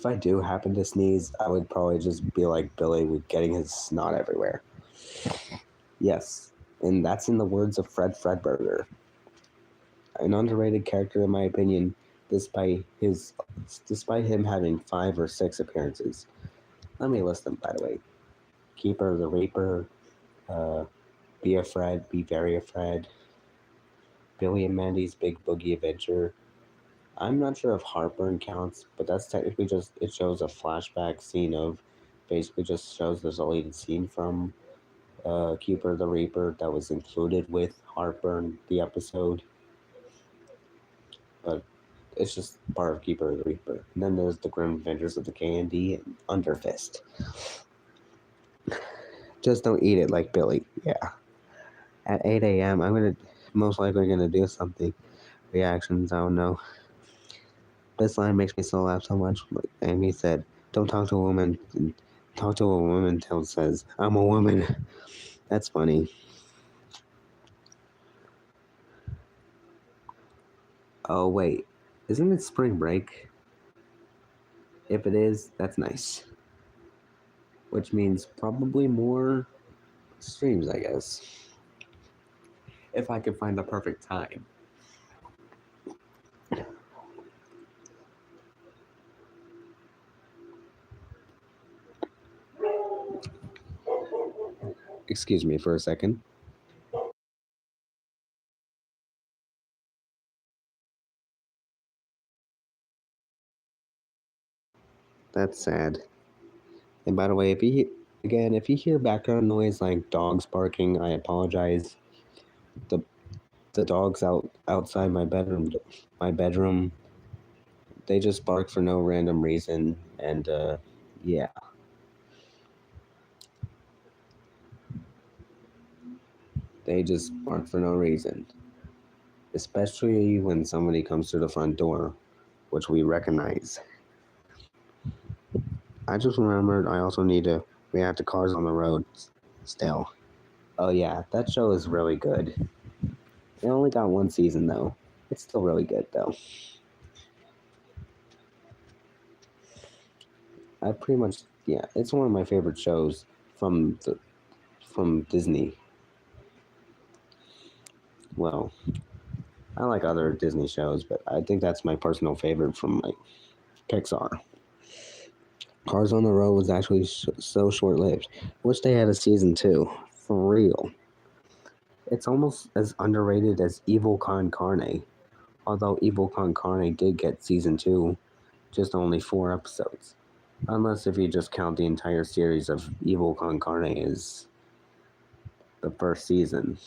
I do happen to sneeze, I would probably just be like Billy with getting his snot everywhere. Yes, and that's in the words of Fred Fredberger, an underrated character in my opinion, despite him having 5 or 6 appearances. Let me list them, by the way: Keeper the Reaper, uh, Be Afraid, Be Very Afraid, Billy and Mandy's Big Boogie Adventure. I'm not sure if Heartburn counts, but that's technically just it shows a flashback scene of basically just shows the deleted scene from Keeper the Reaper that was included with Heartburn, the episode. But it's just part of Keeper the Reaper. And then there's the Grim Adventures of the Candy and Underfist. Just don't eat it like Billy. Yeah. At 8 a.m., I'm gonna most likely gonna do something. Reactions, I don't know. This line makes me so laugh so much. Amy said, "Don't talk to a woman. Talk to a woman until it says I'm a woman." That's funny. Oh wait, isn't it spring break? If it is, that's nice. Which means probably more streams, I guess. If I could find the perfect time. Excuse me for a second. That's sad. And by the way, if you hear background noise like dogs barking, I apologize. The the dogs outside my bedroom, they just bark for no random reason, and yeah, they just bark for no reason. Especially when somebody comes to the front door, which we recognize. I just remembered I also need to react to Cars on the Road still. Oh yeah, that show is really good. It only got 1 season though. It's still really good though. I pretty much yeah, it's one of my favorite shows from Disney. Well, I like other Disney shows, but I think that's my personal favorite from like Pixar. Cars on the Road was actually so short lived. Wish they had a season 2 for real. It's almost as underrated as Evil Con Carne, although Evil Con Carne did get season 2, just only 4 episodes. Unless if you just count the entire series of Evil Con Carne as the first season.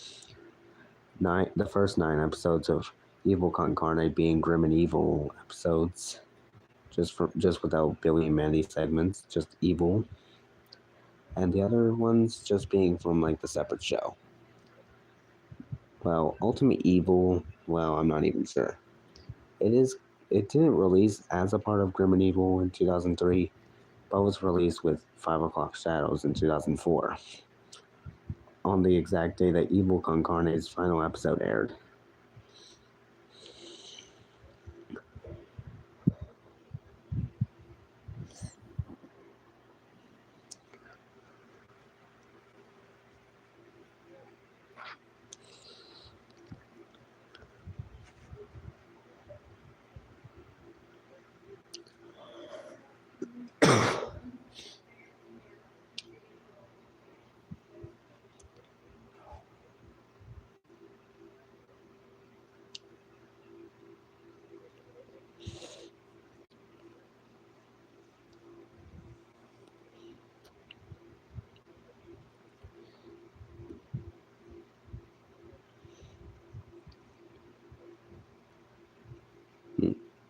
The first 9 episodes of Evil Con Carne being Grim and Evil episodes, just without Billy and Mandy segments, just evil, and the other ones just being from like the separate show. Well, Ultimate Evil, well, I'm not even sure. It didn't release as a part of Grim and Evil in 2003, but was released with 5 O'Clock Shadows in 2004, on the exact day that Evil Con Carne's final episode aired.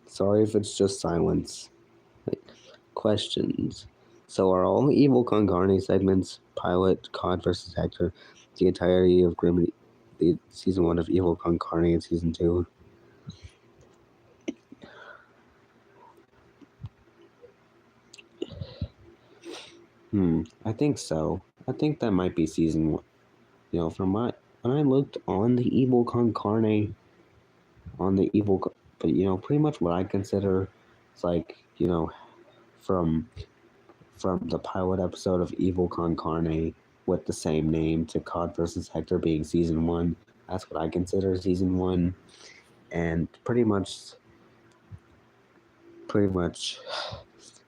Sorry if it's just silence. Questions. So are all Evil Con Carne segments, pilot, COD versus Hector, the entirety of the season 1 of Evil Con Carne and season 2? I think so. I think that might be season 1. From when I looked on the Evil Con Carne, but pretty much what I consider, it's like, from the pilot episode of Evil Con Carne with the same name to COD versus Hector being season 1. That's what I consider season 1, and pretty much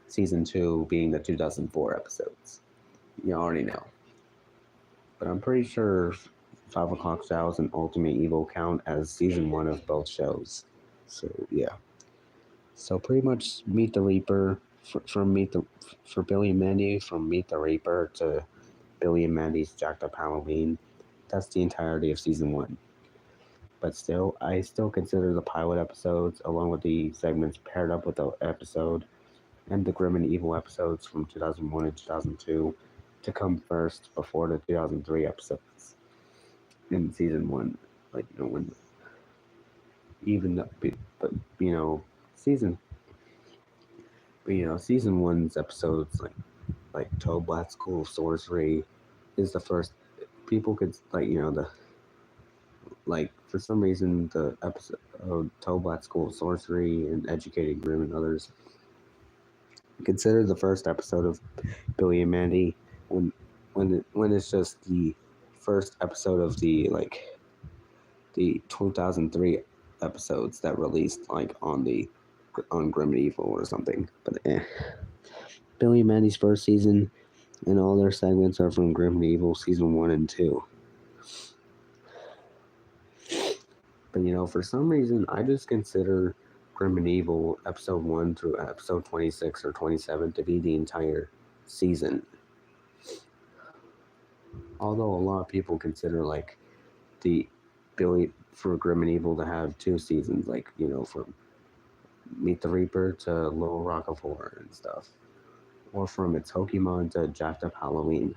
season 2 being the 2004 episodes. You already know. But I'm pretty sure 5 O'Clock Shadows and Ultimate Evil count as season 1 of both shows. So yeah. So pretty much Meet the Reaper for Billy and Mandy, from Meet the Reaper to Billy and Mandy's Jacked Up Halloween. That's the entirety of season 1. But still, I still consider the pilot episodes, along with the segments paired up with the episode, and the Grim and Evil episodes from 2001 and 2002, to come first before the 2003 episodes in season 1. Like, when even the, but season season 1's episodes, like Toe Black School of Sorcery, is the first. People could, for some reason, the episode of Toe Black School of Sorcery and Educated Grimm and others consider the first episode of Billy and Mandy when it's just the first episode of the 2003 episodes that released on Grim and Evil or something. But Billy and Mandy's first season and all their segments are from Grim and Evil season 1 and 2. But for some reason, I just consider Grim and Evil episode 1 through episode 26 or 27 to be the entire season. Although a lot of people consider the Billy for Grim and Evil to have 2 seasons, from Meet the Reaper to Little Rock of Horror and stuff, or from It's Pokemon to Jacked Up Halloween.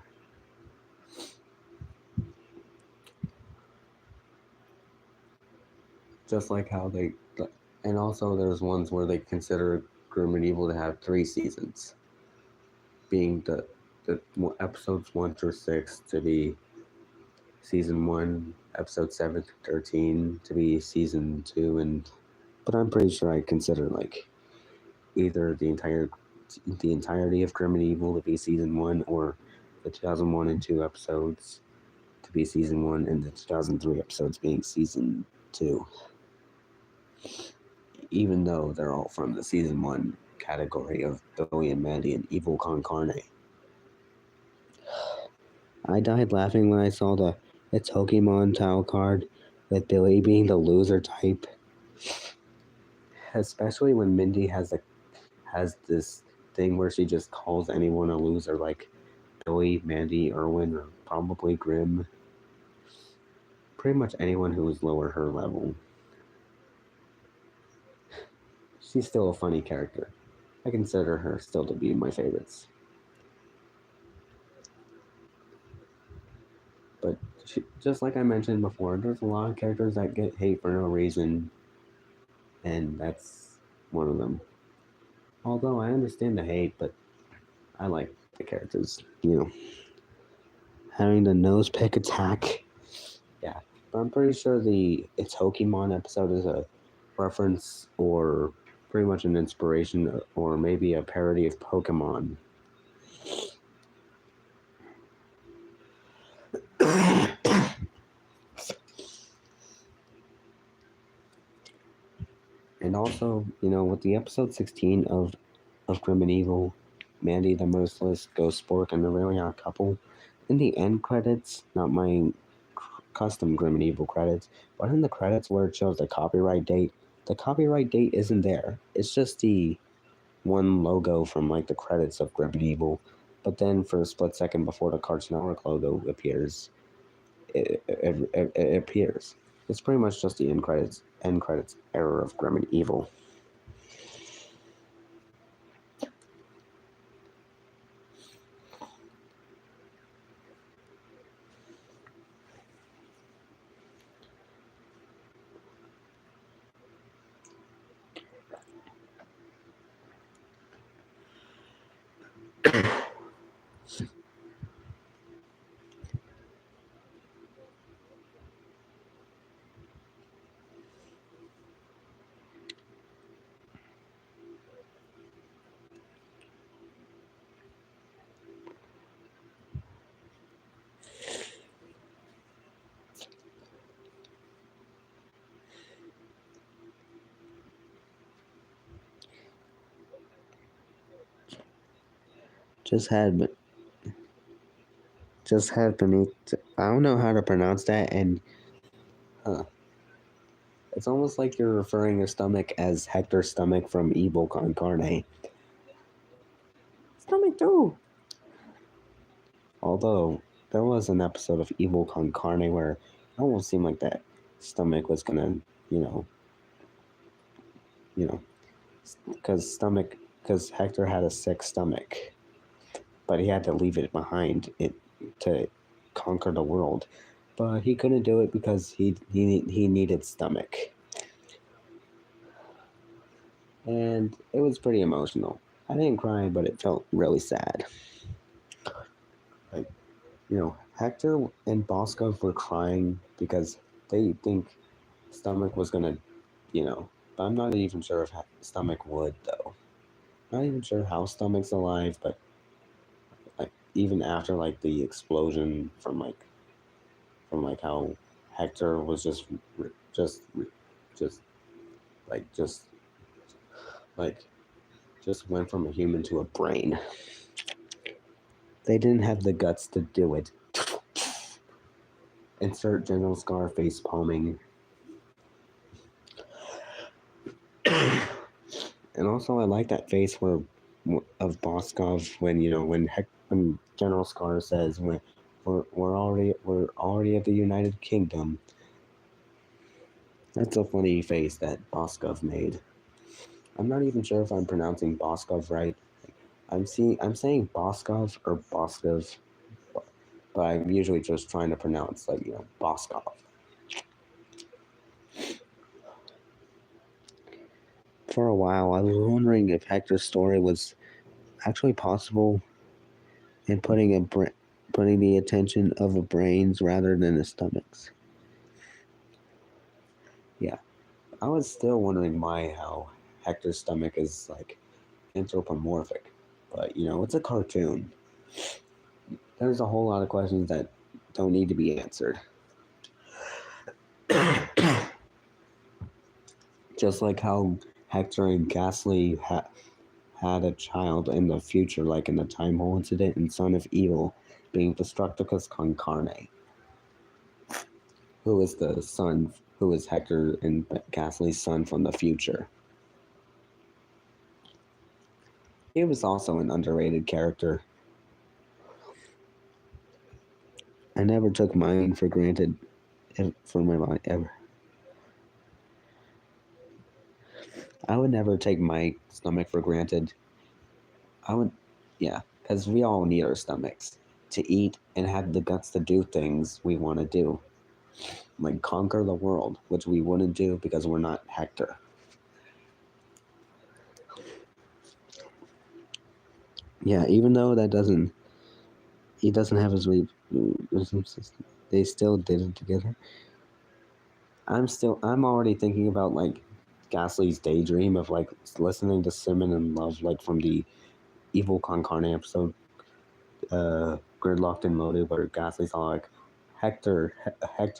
Just like how and also there's ones where they consider Grim and Evil to have 3 seasons, being the episodes 1 through 6 to be season 1, episode 7 through 13 to be season 2, but I'm pretty sure I consider either the entirety of Grim and Evil to be season 1, or the 2001 and 2 episodes to be season 1, and the 2003 episodes being season 2. Even though they're all from the season 1 category of Billy and Mandy and Evil Con Carne. I died laughing when I saw the It's Pokemon tile card, with Billy being the loser type. Especially when Mindy has this thing where she just calls anyone a loser, like Billy, Mandy, Erwin, or probably Grim. Pretty much anyone who is lower her level. She's still a funny character. I consider her still to be my favorites. But just like I mentioned before, there's a lot of characters that get hate for no reason, and that's one of them. Although I understand the hate, but I like the characters, having the nose pick attack. Yeah, but I'm pretty sure the It's Pokemon episode is a reference or pretty much an inspiration or maybe a parody of Pokemon. And also, with the episode 16 of Grim and Evil, Mandy the Merciless, Ghost Spork, and the Really Odd Couple, in the end credits, not my custom Grim and Evil credits, but in the credits where it shows the copyright date isn't there. It's just the one logo from like the credits of Grim and Evil. But then for a split second before the Cartoon Network logo appears, it appears. It's pretty much just the end credits error of Grim and Evil. Just had beneath. I don't know how to pronounce that, and it's almost like you're referring to Stomach as Hector's stomach from Evil Con Carne. Stomach too. Although there was an episode of Evil Con Carne where it almost seemed like that stomach was gonna, because Hector had a sick stomach, but he had to leave it behind to conquer the world. But he couldn't do it because he needed stomach, and it was pretty emotional. I didn't cry, but it felt really sad. Like, Hector and Boskov were crying because they think Stomach was gonna, but I'm not even sure if Stomach would though. Not even sure how Stomach's alive, but like even after like the explosion from how Hector was just just like just went from a human to a brain. They didn't have the guts to do it. Insert General Scar face palming. And also, I like that face of Boskov when General Scar says we're already at the United Kingdom. That's a funny face that Boskov made. I'm not even sure if I'm pronouncing Boskov right. I'm saying Boskov or Boskov, but I'm usually just trying to pronounce Boskov. For a while, I was wondering if Hector's story was actually possible in putting the attention of a brains rather than the stomachs. Yeah, I was still wondering how Hector's stomach is like anthropomorphic, but it's a cartoon. There's a whole lot of questions that don't need to be answered. Just like how Hector and Ghastly had a child in the future, like in the Time Hole incident in Son of Evil, being Destructicus Con Carne, who is Hector and Ghastly's son from the future. He was also an underrated character. I never took mine for granted for my life ever. I would never take my stomach for granted. Because we all need our stomachs to eat and have the guts to do things we want to do. Like conquer the world, which we wouldn't do because we're not Hector. Yeah, even though he doesn't have his system, they still did it together. I'm already thinking about like Ghastly's daydream of like listening to Simon and Love like from the Evil Con Carne episode, Gridlocked in Motive, where Ghastly's all like, Hector,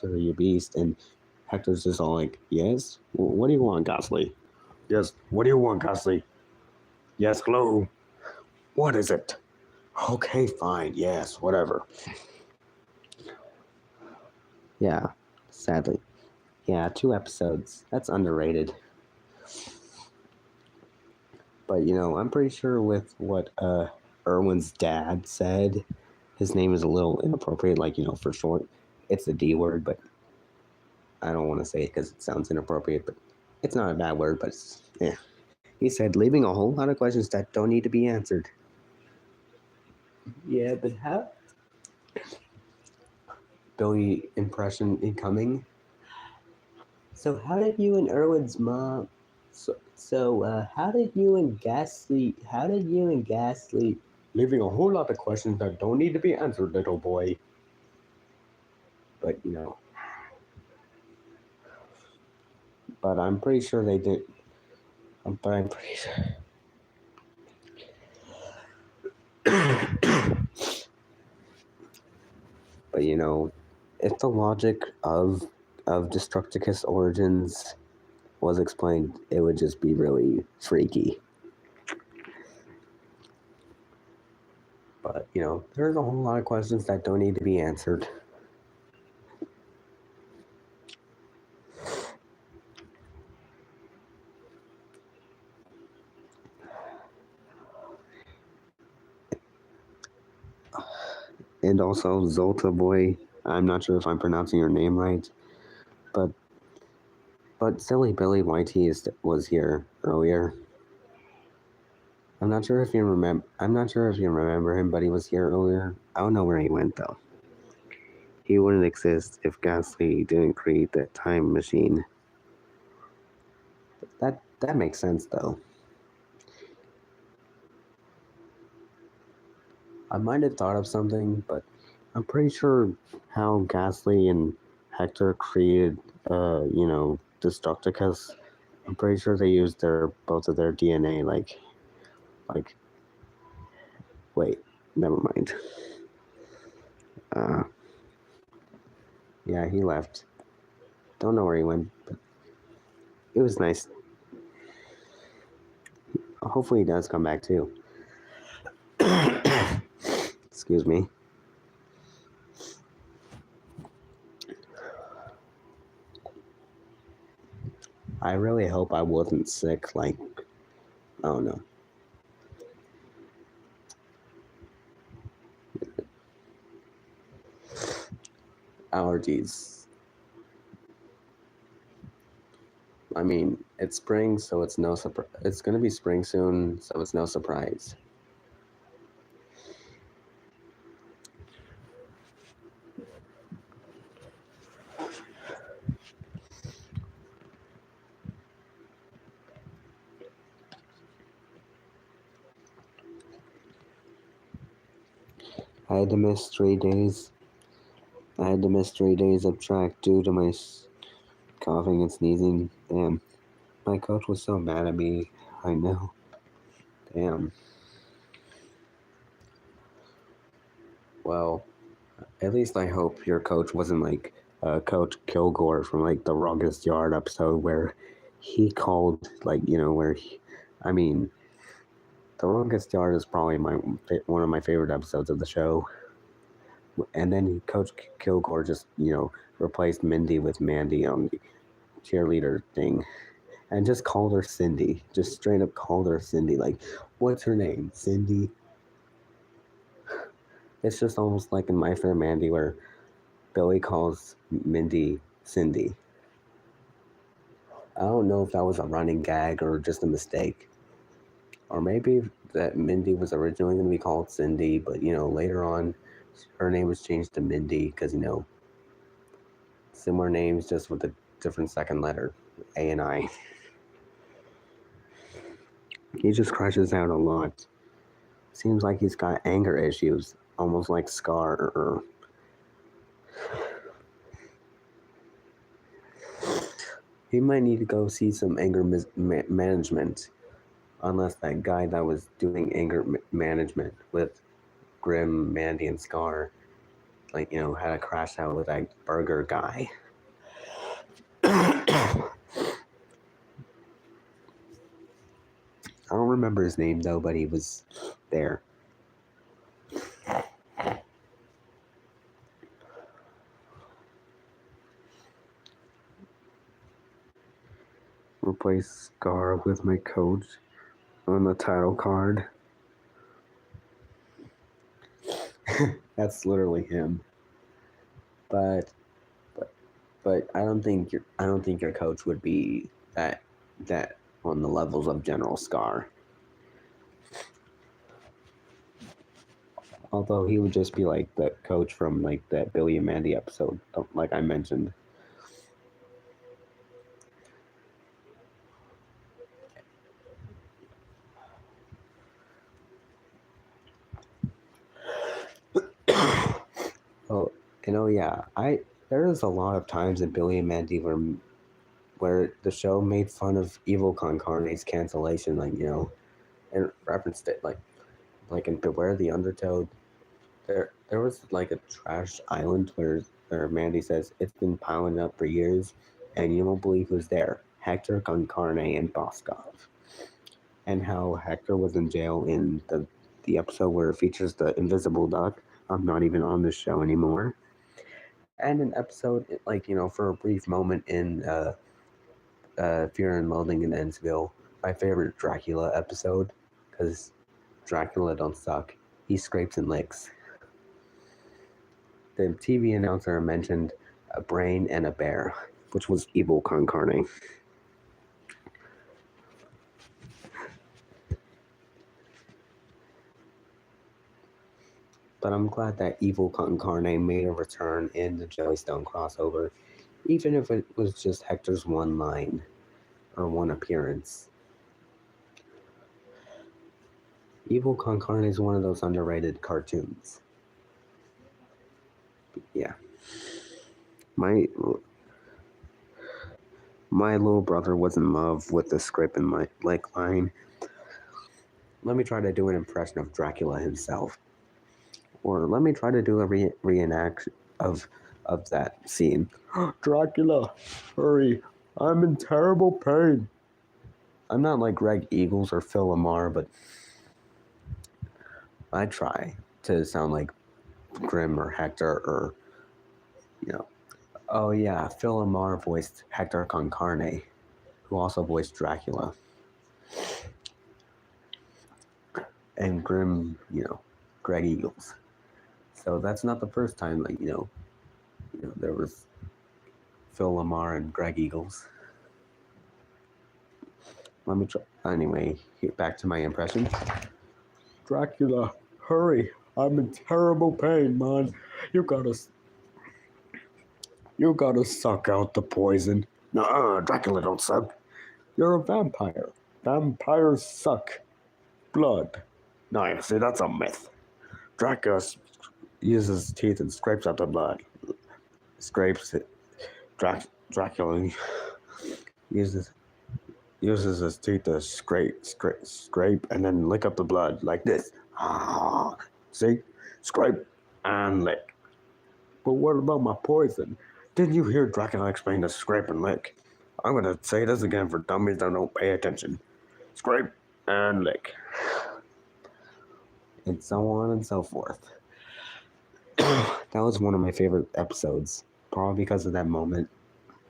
you beast, and Hector's just all like, yes, what do you want, Ghastly? Yes, what do you want, Ghastly? Yes, hello. What is it? Okay, fine. Yes, whatever. Yeah, sadly. Yeah, 2 episodes. That's underrated. But I'm pretty sure with what Erwin's dad said, his name is a little inappropriate, like, for short. It's a D word, but I don't want to say it because it sounds inappropriate, but it's not a bad word, but He said, leaving a whole lot of questions that don't need to be answered. Yeah, but how? Billy impression incoming. So how did you and Erwin's mom? How did you and Ghastly? Leaving a whole lot of questions that don't need to be answered, little boy. But but I'm pretty sure they did. But I'm pretty sure. But if the logic of Destructicus Origins was explained, it would just be really freaky. But there's a whole lot of questions that don't need to be answered. And also Zolta Boy, I'm not sure if I'm pronouncing your name right, but Silly Billy YT was here earlier. I'm not sure if you remember him, but he was here earlier. I don't know where he went though. He wouldn't exist if Ghastly didn't create that time machine. That makes sense though. I might have thought of something, but I'm pretty sure how Ghastly and Hector created, Destructicus. I'm pretty sure they used both of their DNA. Wait, never mind. Yeah, he left. Don't know where he went, but it was nice. Hopefully, he does come back too. Excuse me. I really hope I wasn't sick. Like, I don't know. Allergies. I mean, it's spring, so it's no surprise. It's gonna be spring soon, so it's no surprise. I had to miss 3 days. I had to miss 3 days of track due to my coughing and sneezing. Damn. My coach was so mad at me. I know. Damn. Well, at least I hope your coach wasn't like Coach Kilgore from like the Longest Yard episode where he called the Longest Yard is probably one of my favorite episodes of the show. And then Coach Kilgore just replaced Mindy with Mandy on the cheerleader thing, and just called her Cindy. Just straight up called her Cindy. Like, what's her name? Cindy. It's just almost like in My Fair Mandy where Billy calls Mindy Cindy. I don't know if that was a running gag or just a mistake. Or maybe that Mindy was originally going to be called Cindy, but later on her name was changed to Mindy because similar names just with a different second letter, A and I. He just crashes out a lot. Seems like he's got anger issues, almost like Scar. He might need to go see some anger management. Unless that guy that was doing anger management with Grim, Mandy, and Scar, like, had a crash out with that burger guy. I don't remember his name though, but he was there. Replace Scar with my coach on the title card. That's literally him. But I don't think your coach would be that on the levels of General Scar. Although he would just be like the coach from like that Billy and Mandy episode, like I mentioned. There is a lot of times in Billy and Mandy where the show made fun of Evil Con Carne's cancellation, and referenced it, like in Beware the Undertow. There was like a trash island where Mandy says it's been piling up for years, and you won't believe who's there: Hector Con Carne and Boskov. And how Hector was in jail in the episode where it features the Invisible Duck. I'm not even on this show anymore. And an episode, for a brief moment in Fear and Loathing in Ennsville, my favorite Dracula episode, because Dracula don't suck. He scrapes and licks. The TV announcer mentioned a brain and a bear, which was Evil Con Carne. But I'm glad that Evil Con Carne made a return in the Joey Stone crossover, even if it was just Hector's one line or one appearance. Evil Con Carne is one of those underrated cartoons. Yeah. My little brother was in love with the scrape and lick line. Let me try to do an impression of Dracula himself. Or let me try to do a reenact of that scene. Dracula, hurry, I'm in terrible pain. I'm not like Greg Eagles or Phil Lamar, but I try to sound like Grim or Hector or, oh yeah, Phil Lamar voiced Hector Con Carne, who also voiced Dracula. And Grim, Greg Eagles. So that's not the first time that, there was Phil Lamar and Greg Eagles. Let me try. Anyway, back to my impression. Dracula, hurry. I'm in terrible pain, man. You gotta suck out the poison. Nuh-uh, Dracula don't suck. You're a vampire. Vampires suck blood. No, see, that's a myth. Dracula uses his teeth and scrapes out the blood. Scrapes it. Dracula uses his teeth to scrape, and then lick up the blood like this. See? Scrape and lick. But what about my poison? Didn't you hear Dracula explain the scrape and lick? I'm gonna say this again for dummies that don't pay attention. Scrape and lick. And so on and so forth. That was one of my favorite episodes. Probably because of that moment.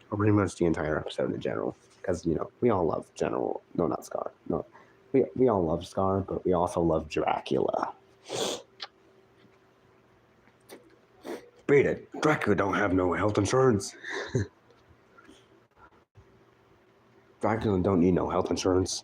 Or pretty much the entire episode in general. Because, we all love General... No, not Scar. No, we all love Scar, but we also love Dracula. Beat it. Dracula don't have no health insurance. Dracula don't need no health insurance.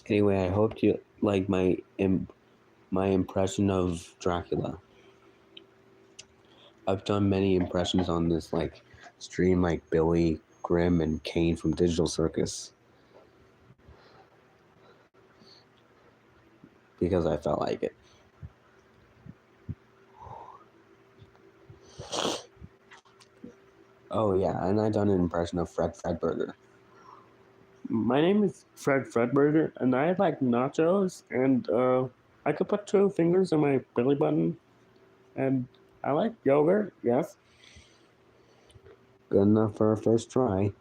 Anyway, I hope you like my impression of Dracula. I've done many impressions on this stream, like Billy, Grimm, and Kane from Digital Circus, because I felt like it. Oh yeah, and I done an impression of Fred Fredburger. My name is Fred Fredburger, and I like nachos, and I could put 2 fingers in my belly button, and I like yogurt. Yes. Good enough for a first try.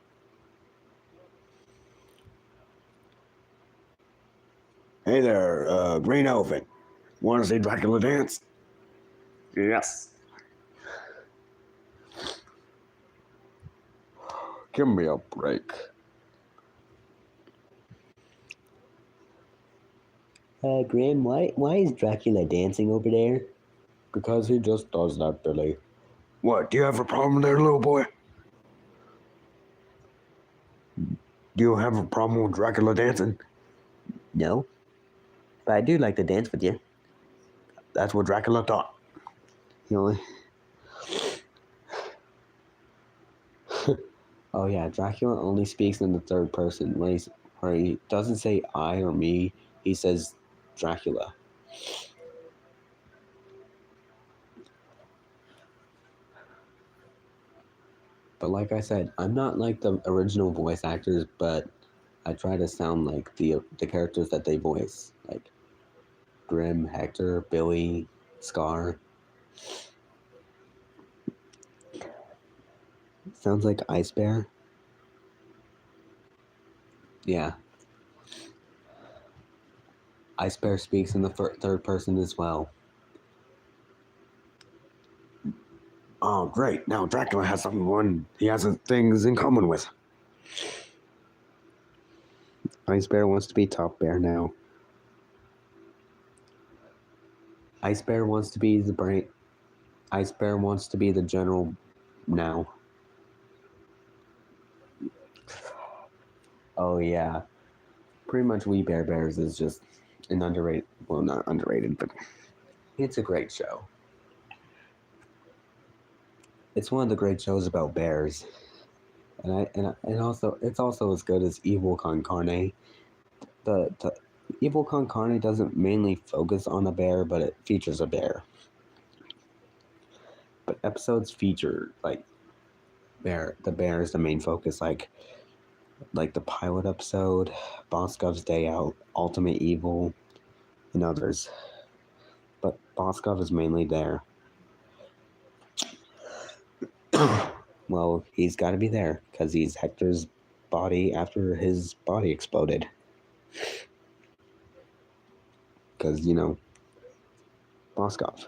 Hey there, Green Elephant. Want to see Dracula dance? Yes. Give me a break. Graham, why is Dracula dancing over there? Because he just does that, Billy. What, do you have a problem there, little boy? Do you have a problem with Dracula dancing? No, but I do like to dance with you. That's what Dracula thought. You know. Oh yeah, Dracula only speaks in the third person. When he doesn't say I or me, he says Dracula. But like I said, I'm not like the original voice actors, but I try to sound like the characters that they voice, like Grimm, Hector, Billy, Scar. Sounds like Ice Bear. Yeah. Ice Bear speaks in the third person as well. Oh, great. Now Dracula has someone he has things in common with. Ice Bear wants to be Top Bear now. Ice Bear wants to be the brain. Ice Bear wants to be the general now. Oh yeah. Pretty much We Bare Bears is just an underrated, well, not underrated, but it's a great show. It's one of the great shows about bears. And also it's also as good as Evil Con Carne. The Evil Con Carne doesn't mainly focus on a bear, but it features a bear. But episodes feature the bear is the main focus, like the pilot episode, Boscov's Day Out, Ultimate Evil, and others. But Boscov is mainly there. Well, he's got to be there because he's Hector's body after his body exploded. Because, Boscov.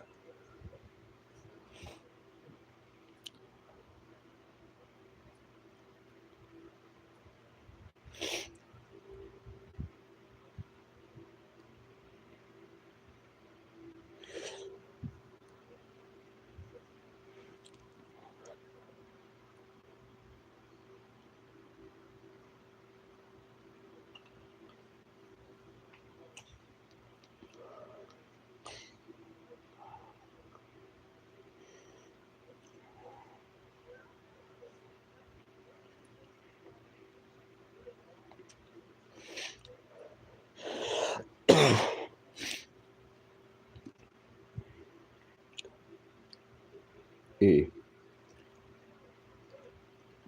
E.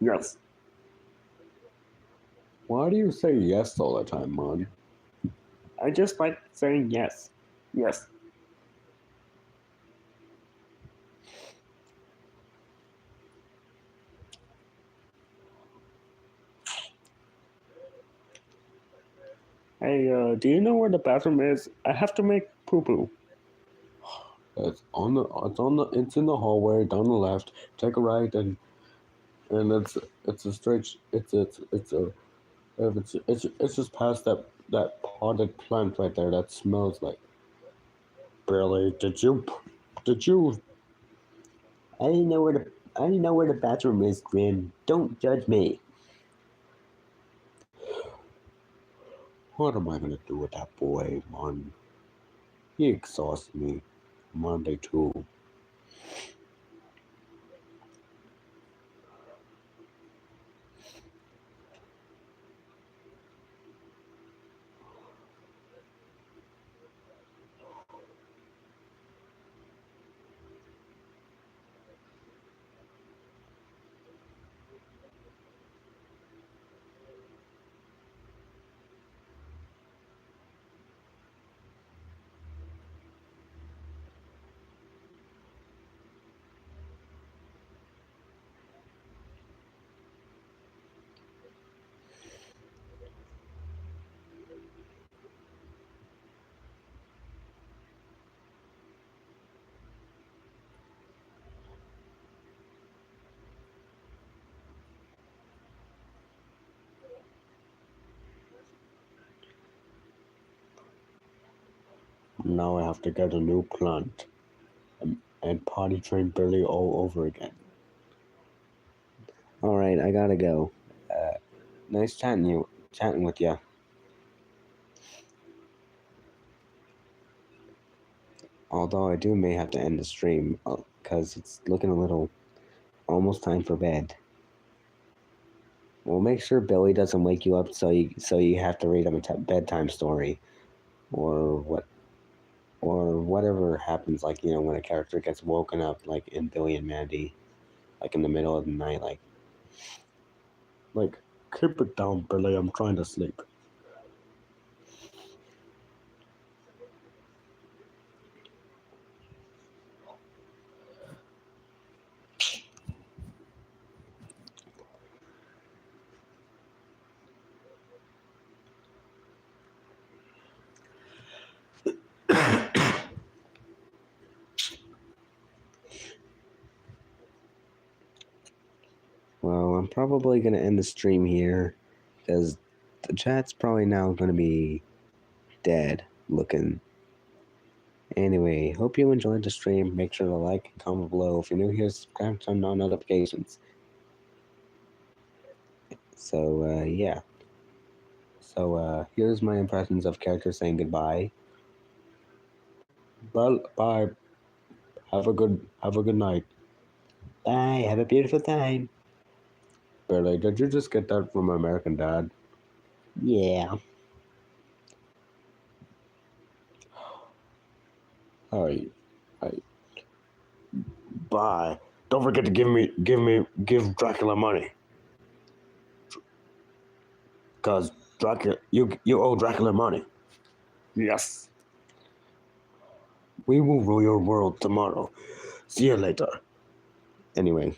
Yes. Why do you say yes all the time, Mon? I just like saying yes. Yes. Hey, do you know where the bathroom is? I have to make poo-poo. It's in the hallway down the left. Take a right and it's a straight it's just past that potted plant right there that smells like. Billy, did you I didn't know where the bathroom is, Grim. Don't judge me. What am I gonna do with that boy, man? He exhausts me. Monday too. Now I have to get a new plant and potty train Billy all over again. All right, I gotta go. Nice chatting with you. Although I may have to end the stream because it's looking a little almost time for bed. Well, make sure Billy doesn't wake you up so you have to read him a bedtime story, or whatever happens. Like when a character gets woken up, like in Billy and Mandy, like in the middle of the night, like keep it down, Billy. I'm trying to sleep. Well, I'm probably gonna end the stream here because the chat's probably now gonna be dead looking. Anyway, hope you enjoyed the stream. Make sure to like and comment below. If you're new here, subscribe, turn on notifications. So, yeah. So, here's my impressions of characters saying goodbye. Well, bye. Have a good night. Bye. Have a beautiful time. Billy, did you just get that from American Dad? Yeah. Hey. Bye. Don't forget to give Dracula money. Cause Dracula, you owe Dracula money. Yes. We will rule your world tomorrow. See you later. Anyway.